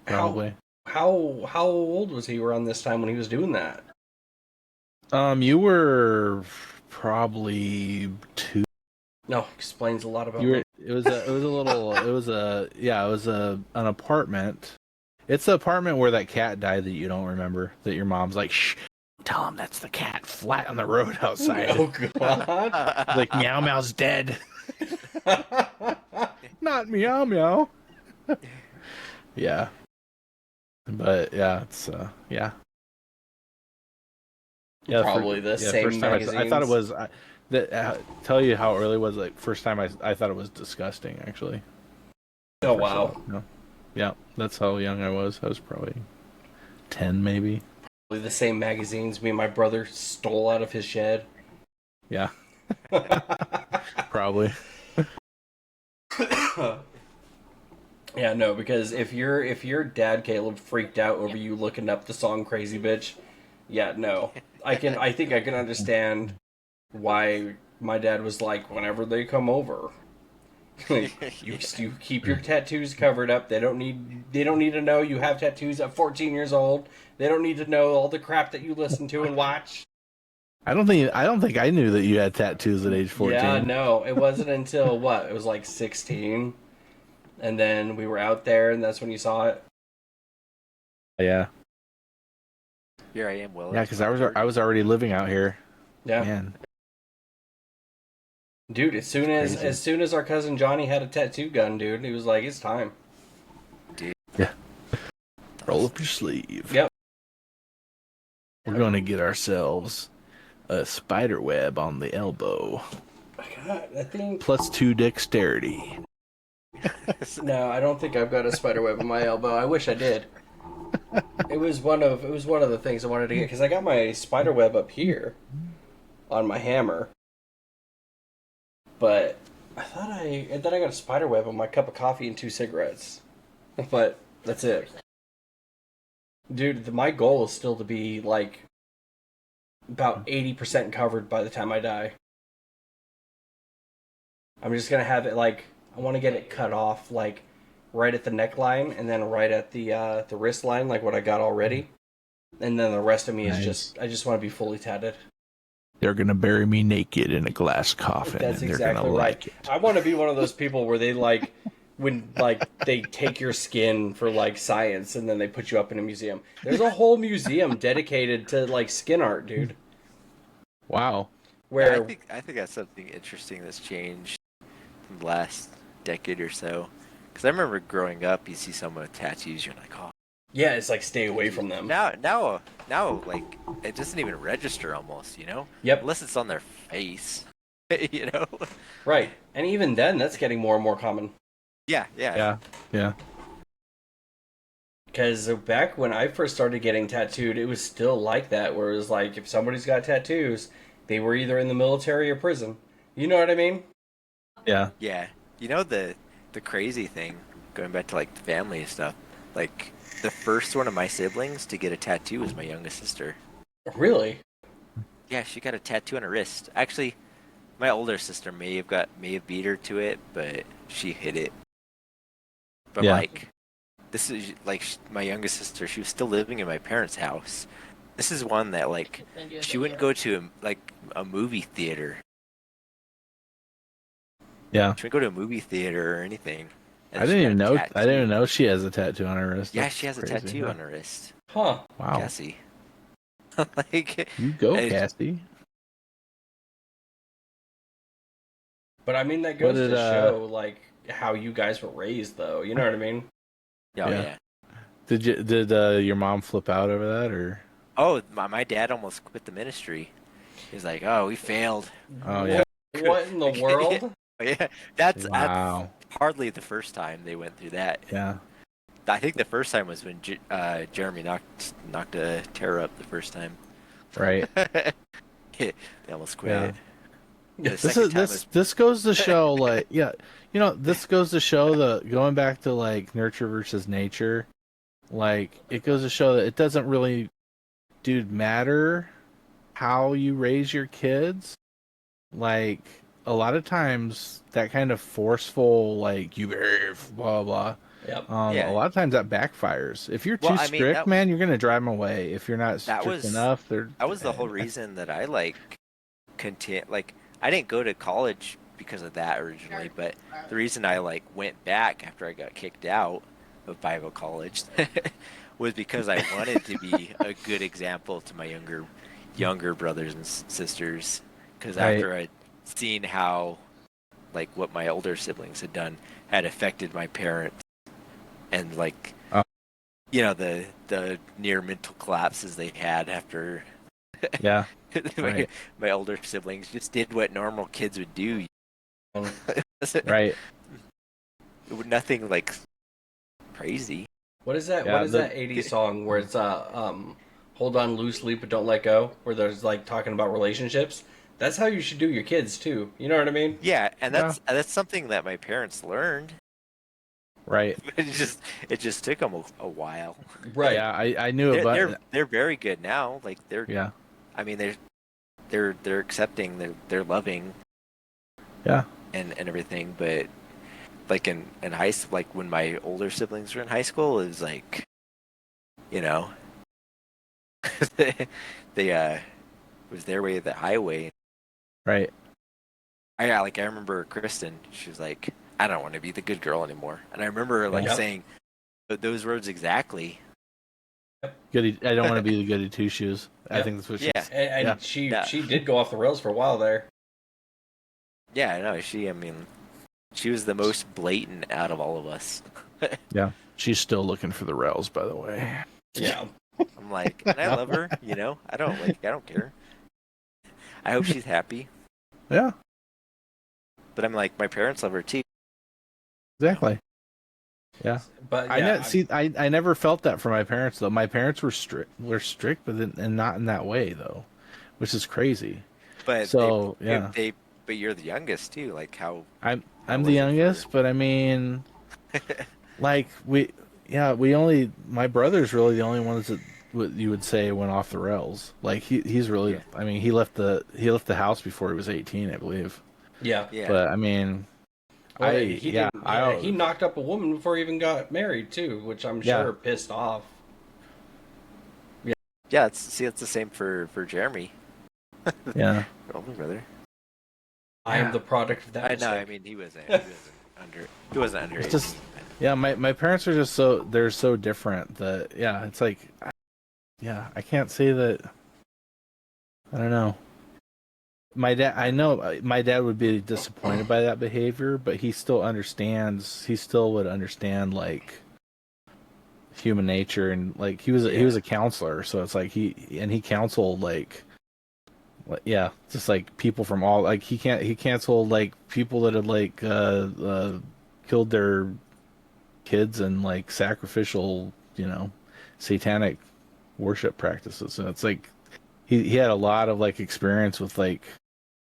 probably. how old was he around this time when he was doing that? You were probably 2. No, explains a lot about You were. me. It was an apartment. It's the apartment where that cat died that you don't remember. That your mom's like, shh, tell him that's the cat flat on the road outside. Oh god! Like Meow Meow's dead. Not Meow Meow. Yeah. But yeah, it's yeah. Yeah, Probably the same first time I thought it magazines. was. Tell you how early it was. Like first time I thought it was disgusting. Actually. Oh wow! No. Yeah, that's how young I was. I was probably 10, maybe. Probably the same magazines me and my brother stole out of his shed. Yeah, probably. Yeah, no, because if your dad Caleb freaked out over you looking up the song "Crazy Bitch," yeah, no, I think I can understand why my dad was like, whenever they come over, you keep your tattoos covered up. They don't need to know you have tattoos at 14 years old. They don't need to know all the crap that you listen to and watch. I don't think I knew that you had tattoos at age 14. Yeah, no, it wasn't until what? It was like 16. And then we were out there, and that's when you saw it. Yeah. Here I am, Will. Yeah, because I was already living out here. Yeah, Man. dude. As soon as our cousin Johnny had a tattoo gun, dude, he was like, "It's time." Dude. Yeah. Roll up your sleeve. Yep. We're going to get ourselves a spider web on the elbow. God, I think +2 dexterity. no, I don't think I've got a spider web on my elbow. I wish I did. It was one of the things I wanted to get because I got my spider web up here on my hammer, but and then I got a spider web on my cup of coffee and 2 cigarettes, but that's it. Dude, my goal is still to be like about 80% covered by the time I die. I'm just gonna have it like I want to get it cut off like right at the neckline and then right at the wrist line, like what I got already. And then the rest of me is I just want to be fully tatted. They're gonna bury me naked in a glass coffin. That's and they're exactly gonna right. like it. I want to be one of those people where they like when like they take your skin for like science and then they put you up in a museum. There's a whole museum dedicated to like skin art, dude. Wow. Where Yeah, I think that's something interesting that's changed in the last decade or so. Because I remember growing up, you see someone with tattoos, you're like, oh. yeah, it's like stay away from them. Now, like it doesn't even register almost, you know? Yep. Unless it's on their face, you know? Right. And even then, that's getting more and more common. Yeah. Because back when I first started getting tattooed, it was still like that, where it was like, if somebody's got tattoos, they were either in the military or prison. You know what I mean? Yeah. Yeah. You know the crazy thing, going back to like the family and stuff, like the first one of my siblings to get a tattoo was my youngest sister. Really? Yeah, she got a tattoo on her wrist. Actually, my older sister may have beat her to it, but she hid it. But Yeah. like, this is like my youngest sister. She was still living in my parents' house. This is one that like she wouldn't go to a movie theater. Yeah. She wouldn't go to a movie theater or anything. I didn't even know she has a tattoo on her wrist. Yeah, That's she has a crazy, tattoo huh? on her wrist. Huh. Wow. Cassie. Like, You go, I- Cassie. But I mean, that goes to show, like, how you guys were raised, though. You know what I mean? oh Yeah. yeah. Did your mom flip out over that or? Oh, my dad almost quit the ministry. He's like, oh, we failed. Oh yeah. What in the world? Yeah, that's Wow. hardly the first time they went through that. Yeah. I think the first time was when Jeremy knocked a terror up the first time. Right. They almost quit. Yeah. The This goes to show like this goes to show the going back to like nurture versus nature, like it goes to show that it doesn't really matter how you raise your kids. Like a lot of times that kind of forceful like you blah blah. Yep. Yeah. A lot of times that backfires. If you're too Well, I mean, strict, man, you're gonna drive them away. If you're not That strict was- enough, That was the whole reason that I like I didn't go to college because of that originally, but the reason I like went back after I got kicked out of Bible college was because I wanted to be a good example to my younger brothers and sisters. Because Right. after I'd seen how like what my older siblings had done had affected my parents, and like the near mental collapses they had after Yeah. my, Right. my older siblings just did what normal kids would do. Right. Nothing like crazy. What is that? Yeah, What is that 80s song where it's hold on loosely but don't let go? Where there's like talking about relationships. That's how you should do your kids too. You know what I mean? Yeah, and that's something that my parents learned. Right. It just took them a while. Right. Yeah, I knew about They're very good now. Like Yeah. I mean they're accepting, they're loving. Yeah. And everything, but like in high school, like when my older siblings were in high school, it was like, they was their way of the highway. Right. I remember Kristen, she was like, I don't want to be the good girl anymore. And I remember like Yep. saying those words exactly. Goody. I don't want to be the goody two shoes. I Yep. think that's what she. Yeah. And Yeah. she did go off the rails for a while there. Yeah, I know. She was the most blatant out of all of us. Yeah. She's still looking for the rails, by the way. Yeah. I'm like, and I love her, I don't care. I hope she's happy, Yeah, but I'm like, my parents love her too. exactly. Yeah. But I yeah, see. I never felt that from my parents though. My parents were strict, but and not in that way though, which is crazy. But So yeah, but you're the youngest too. Like how I'm the was it youngest, but I mean, like we only my brother's really the only ones that what you would say went off the rails. Like he's really. Yeah. I mean, he left the house before he was 18, I believe. yeah. Yeah. But I mean, Well, I he yeah didn't. I He knocked up a woman before he even got married too, which I'm Yeah. sure pissed off. Yeah, it's the same for Jeremy, yeah. older brother. I am the product of that. I know. I mistake. mean, he wasn't under It's 18. just yeah. My parents are just they're so different that yeah. It's like yeah. I can't say that. I don't know. My dad, I know my dad would be disappointed by that behavior, but he still understands. He still would understand like human nature, and like he was a counselor, so it's like he counseled yeah, just like people from all like he canceled like people that had like killed their kids and like sacrificial satanic worship practices, and it's like he had a lot of like experience with like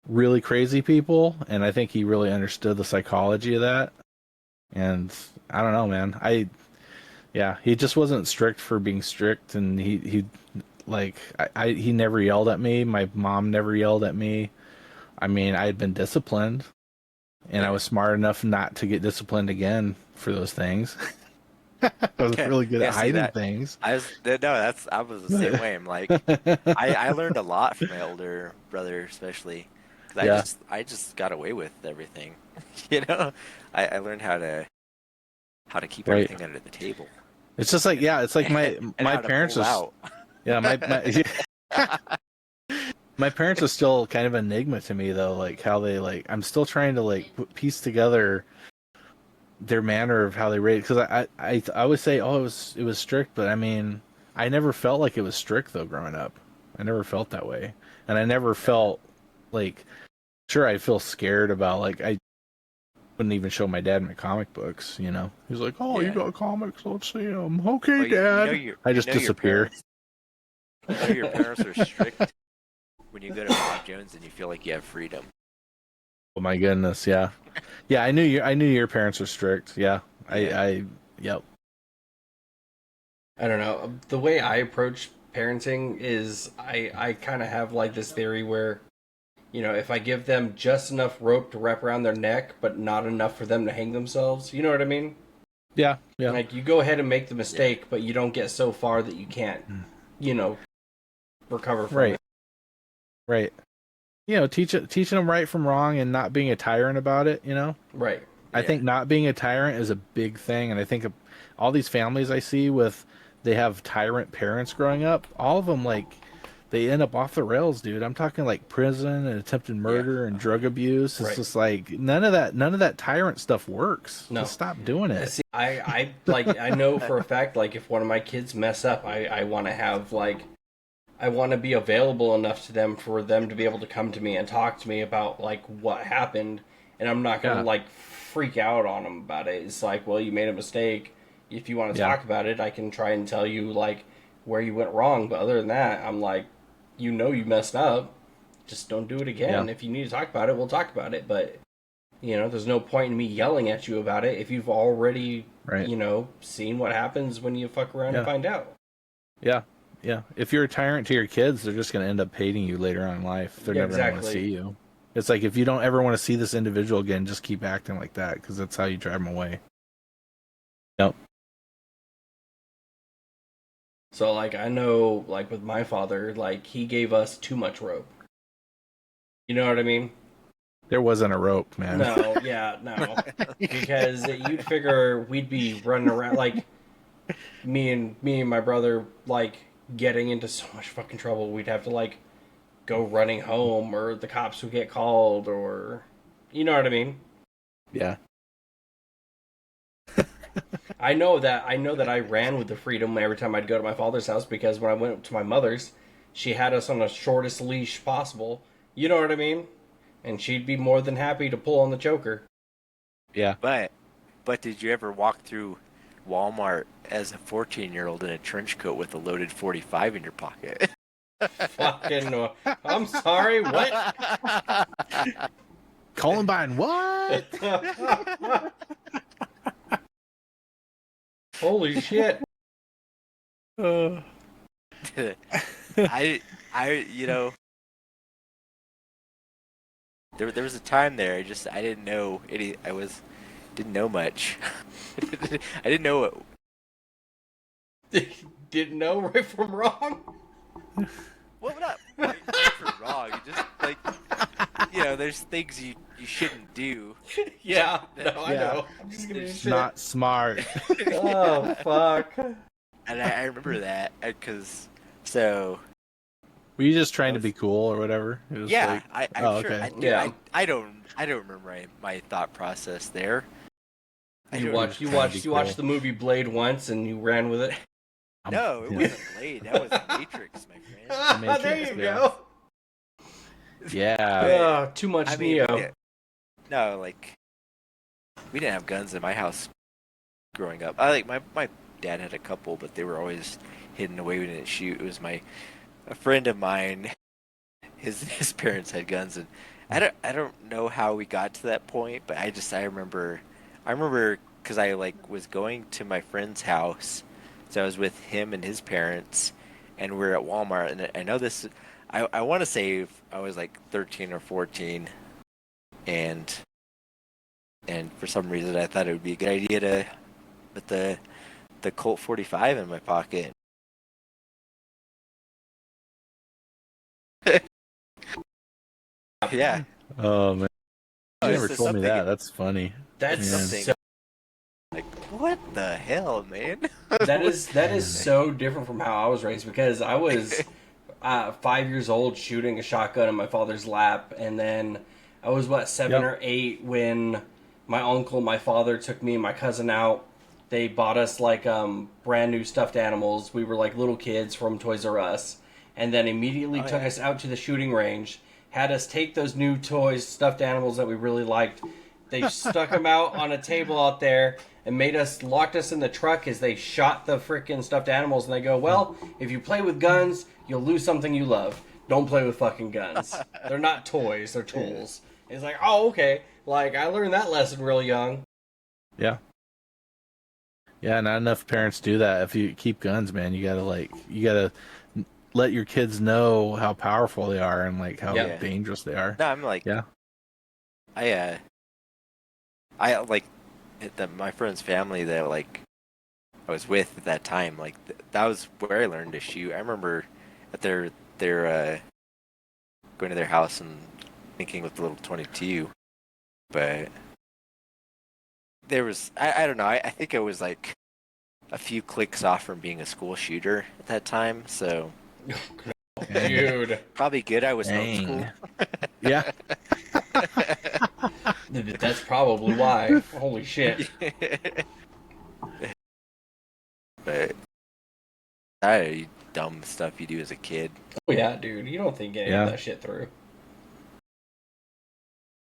really crazy people, and I think he really understood the psychology of that. And I don't know, man. Yeah, he just wasn't strict for being strict, and he like he never yelled at me. My mom never yelled at me. I mean, I had been disciplined, and I was smart enough not to get disciplined again for those things. I was really good at See hiding that? things. I was the same way. I'm like, I learned a lot from my older brother, especially because Yeah. I just got away with everything. I learned how to keep Right. everything under the table. It's just like yeah, it's like my and my how to parents pull are out. yeah my parents are still kind of an enigma to me though, like how they like I'm still trying to like piece together their manner of how they rate, because I would say oh it was strict, but I mean I never felt like it was strict though growing up. I never felt that way, and I never felt like sure I feel scared about like I wouldn't even show my dad my comic books. He's like, oh you Yeah. got comics, let's see them. Okay, Well, Dad. I just disappear. Your parents are strict when you go to Bob Jones and you feel like you have freedom. Oh my goodness, yeah. Yeah, I knew your parents were strict. Yeah. Yeah. Yep. I don't know. The way I approach parenting is I kind of have like this theory where, if I give them just enough rope to wrap around their neck, but not enough for them to hang themselves, you know what I mean? Yeah. Like you go ahead and make the mistake, but you don't get so far that you can't, recover from Right. it. Right. Teaching them right from wrong and not being a tyrant about it, Right. I think not being a tyrant is a big thing, and I think all these families I see they have tyrant parents growing up, all of them like they end up off the rails, dude. I'm talking like prison and attempted murder and drug abuse. It's just like none of that tyrant stuff works. No. Just stop doing it. See, I like I know for a fact like if one of my kids mess up, I want to have like I want to be available enough to them for them to be able to come to me and talk to me about like what happened, and I'm not gonna like freak out on them about it. It's like, well, you made a mistake. If you want to talk about it, I can try and tell you like where you went wrong. But other than that, I'm like, you messed up. Just don't do it again. If you need to talk about it, we'll talk about it. But there's no point in me yelling at you about it if you've already seen what happens when you fuck around and find out. Yeah. Yeah. If you're a tyrant to your kids, they're just going to end up hating you later on in life. They're never going to want to see you. It's like if you don't ever want to see this individual again, just keep acting like that because that's how you drive them away. Yep. So, like, I know, like, with my father, like, he gave us too much rope. You know what I mean? There wasn't a rope, man. No, no. Because you'd figure we'd be running around, like, me and my brother, like, getting into so much fucking trouble, we'd have to, like, go running home, or the cops would get called, or... You know what I mean? Yeah. I know that I ran with the freedom every time I'd go to my father's house because when I went to my mother's, she had us on the shortest leash possible. You know what I mean? And she'd be more than happy to pull on the choker. Yeah. But did you ever walk through Walmart as a 14-year-old in a trench coat with a loaded 45 in your pocket? Fucking, I'm sorry, what? Columbine, what? Holy shit. I you know, there was a time there I didn't know any didn't know much. I didn't know what. Didn't know right from wrong. Well, not right or wrong. You just like, there's things you shouldn't do. Yeah, no, I Yeah. know. I'm just gonna It's shit. not smart. Oh, fuck. And I remember that because so Were you just trying to be cool or whatever? It was yeah, like, I'm oh, sure. okay. Yeah. I don't remember my thought process there. You trying to be watched the cool. movie Blade once and you ran with it. No, it Yeah. wasn't Blade. That was Matrix, my friend. Matrix, There you yeah. go. Yeah. Too much I mean, Neo. no, like we didn't have guns in my house growing up. I like my dad had a couple, but they were always hidden away. We didn't shoot. It was a friend of mine. His parents had guns, and I don't know how we got to that point, but I remember because I like was going to my friend's house, so I was with him and his parents, and we are at Walmart, and I know this. I want to say I was like 13 or 14, and for some reason I thought it would be a good idea to put the Colt 45 in my pocket. Yeah. Oh man. You Oh, never it's told me something- that. That's funny. That's Man. something. so, Like, what the hell, man? that is so different from how I was raised because I was 5 years old shooting a shotgun in my father's lap, and then I was seven Yep. or eight when my uncle and my father took me and my cousin out. They bought us like brand new stuffed animals. We were like little kids from Toys R Us, and then immediately took us out to the shooting range. Had us take those new toys, stuffed animals that we really liked. They stuck them out on a table out there and locked us in the truck as they shot the freaking stuffed animals. And they go, well, if you play with guns, you'll lose something you love. Don't play with fucking guns. They're not toys, they're tools. It's like, oh, okay. Like, I learned that lesson real young. Yeah. Yeah, not enough parents do that. If you keep guns, man, you gotta let your kids know how powerful they are and like how Yeah. dangerous they are. No, I'm like, Yeah. I like my friend's family that like I was with at that time. Like that was where I learned to shoot. I remember at their going to their house and thinking with the little 22, but there was I don't know. I think I was like a few clicks off from being a school shooter at that time, so Dude. probably good. I was Dang. homeschooled. Yeah. That's probably why. Holy shit. But dumb stuff you do as a kid. Oh, yeah, dude. You don't think any Yeah. of that shit through.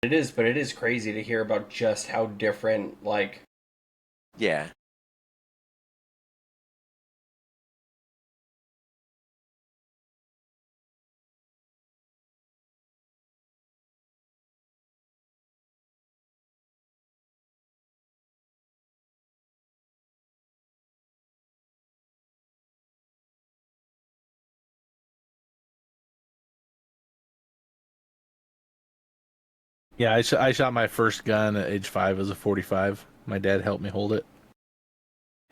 It is crazy to hear about just how different, like, Yeah. Yeah, I shot my first gun at age 5 as a 45. My dad helped me hold it.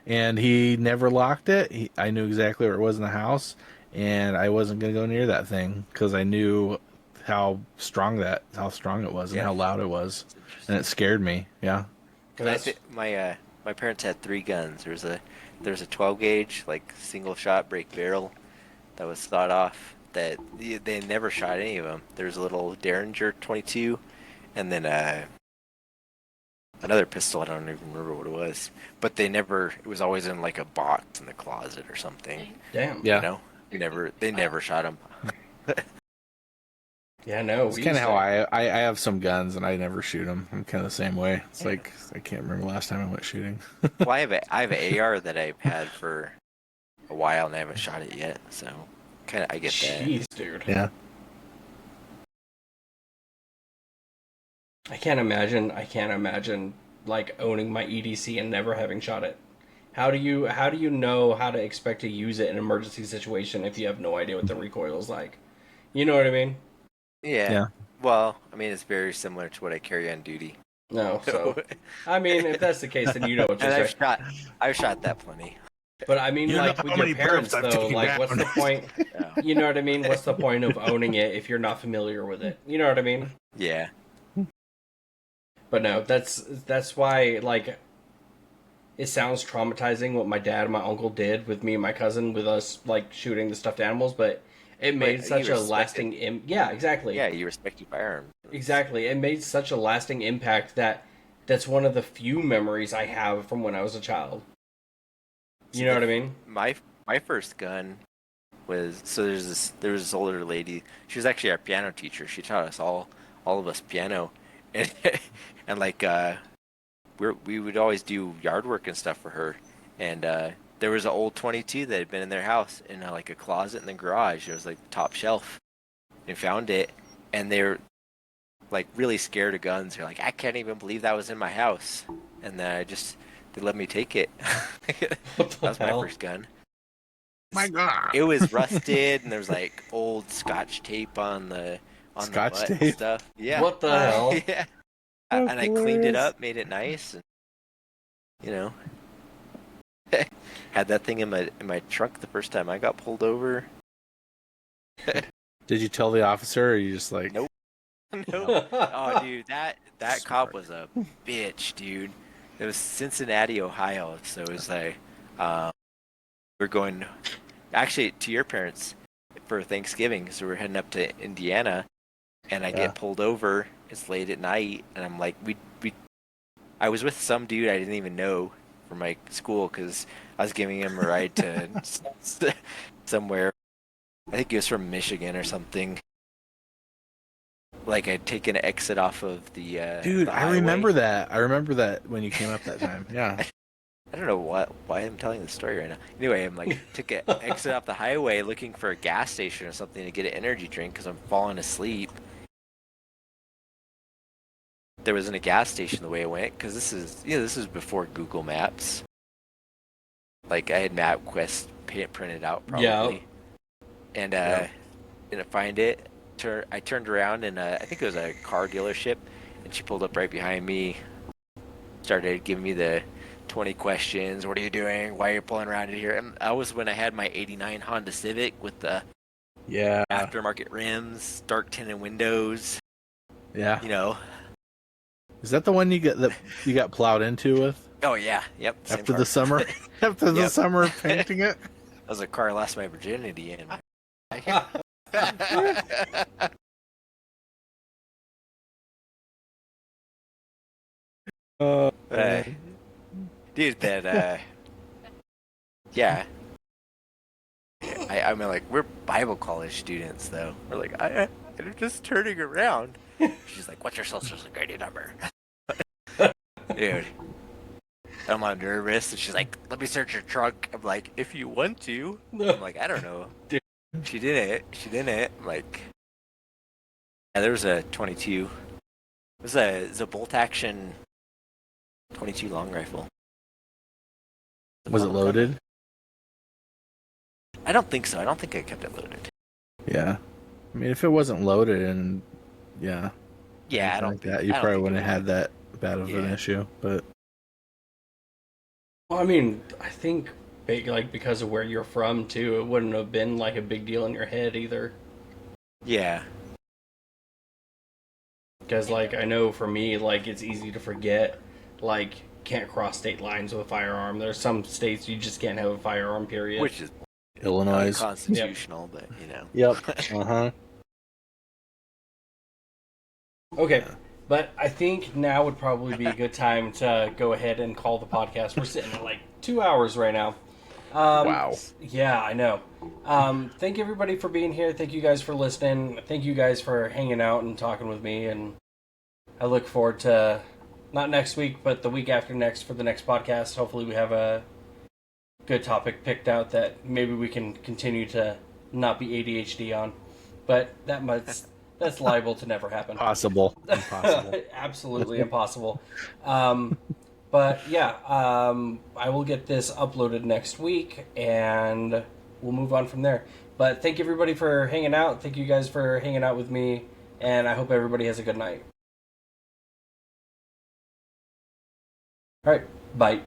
And he never locked it. I knew exactly where it was in the house, and I wasn't going to go near that thing because I knew how strong it was and Yeah. how loud it was. And it scared me. Yeah. My parents had 3 guns. There was a 12 gauge like single shot break barrel that was thought off. That they never shot any of them. There's a little Derringer 22, and then another pistol. I don't even remember what it was, but they never. It was always in like a box in the closet or something. Damn. Yeah. You know, they never shot him. Yeah, no. It's kind of how I have some guns and I never shoot them. I'm kind of the same way. It's like I can't remember the last time I went shooting. Well, I have an AR that I've had for a while and I haven't shot it yet, so kind of I get that. Jeez, dude. Yeah. I can't imagine like owning my EDC and never having shot it. How do you know how to expect to use it in an emergency situation if you have no idea what the recoil is like? You know what I mean? Yeah. Well, I mean, it's very similar to what I carry on duty. No, so I mean, if that's the case, then you know what to And expect. I've shot that plenty. But I mean, You know like how with many your parents, breaths I've though, taken like, down. what's the point? Yeah. You know what I mean? What's the point of owning it if you're not familiar with it? You know what I mean? Yeah. But no, that's why, like, it sounds traumatizing what my dad and my uncle did with me and my cousin with us, like, shooting the stuffed animals, but it made But such you a respect lasting yeah, exactly. Yeah, you respect your firearm. Exactly. It made such a lasting impact that's one of the few memories I have from when I was a child. You know what I mean? My first gun was there was this older lady. She was actually our piano teacher. She taught us all of us piano, and and like we would always do yard work and stuff for her. And there was an old 22 that had been in their house in like a closet in the garage. It was like the top shelf. They found it, and they're like really scared of guns. They're like, I can't even believe that was in my house. And then they let me take it. What the That was my hell? first gun. My God. It was rusted, and there was like old Scotch tape on the Scotch butt and tape? stuff. Yeah. What the hell? Yeah. That's And I cleaned it hilarious. up, made it nice, and you know, had that thing in my trunk the first time I got pulled over. Did you tell the officer, or are you just like, Nope. No. Oh, dude, that cop was a bitch, dude. It was Cincinnati, Ohio, so it was like we're going actually to your parents for Thanksgiving, so we're heading up to Indiana, and I Yeah. get pulled over. It's late at night, and I'm like, I was with some dude I didn't even know from my school because I was giving him a ride to somewhere. I think he was from Michigan or something. Like I'd taken an exit off of the dude, the I highway. remember that. I remember that when you came up that time. Yeah. I don't know why I'm telling this story right now. Anyway, I'm like took an exit off the highway looking for a gas station or something to get an energy drink because I'm falling asleep. There wasn't a gas station the way I went because this is before Google Maps. Like I had MapQuest printed out probably. Yeah. And Yeah. didn't find it. I turned around and I think it was a car dealership, and she pulled up right behind me. Started giving me the 20 questions. What are you doing? Why are you pulling around in here? And that was when I had my '89 Honda Civic with the Yeah. aftermarket rims, dark tinted windows. Yeah. You know. Is that the one you got plowed into with Oh yeah. Yep. same after car. the summer? After the Yep. summer of painting it? That was a car I lost my virginity in. Dude, that yeah. I mean, like, we're Bible college students, though. We're like, I'm just turning around. She's like, what's your social security number? Dude. I'm all nervous, and she's like, let me search your trunk. I'm like, if you want to. I'm like, I don't know. Dude. She didn't. I'm like, yeah, there was a 22. It was a bolt action 22 long rifle. Was it loaded? I don't think so. I don't think I kept it loaded. Yeah. I mean, if it wasn't loaded and yeah, Yeah, I anything don't like think that, you I don't probably think wouldn't it have had that bad of an Yeah. issue. But Well, I mean, I think because of where you're from too, it wouldn't have been like a big deal in your head either. Yeah. Because like I know for me, like it's easy to forget, like can't cross state lines with a firearm. There's some states you just can't have a firearm. Period. Which is Illinois. unconstitutional, but you know. Yep. Uh huh. Okay, But I think now would probably be a good time to go ahead and call the podcast. We're sitting at like 2 hours right now. Wow. Yeah, I know. Thank everybody for being here. Thank you guys for listening. Thank you guys for hanging out and talking with me. And I look forward to, not next week, but the week after next for the next podcast. Hopefully we have a good topic picked out that maybe we can continue to not be ADHD on. But that's liable to never happen. Impossible. Absolutely impossible. But yeah, I will get this uploaded next week, and we'll move on from there. But thank you everybody for hanging out. Thank you guys for hanging out with me, and I hope everybody has a good night. All right, bye.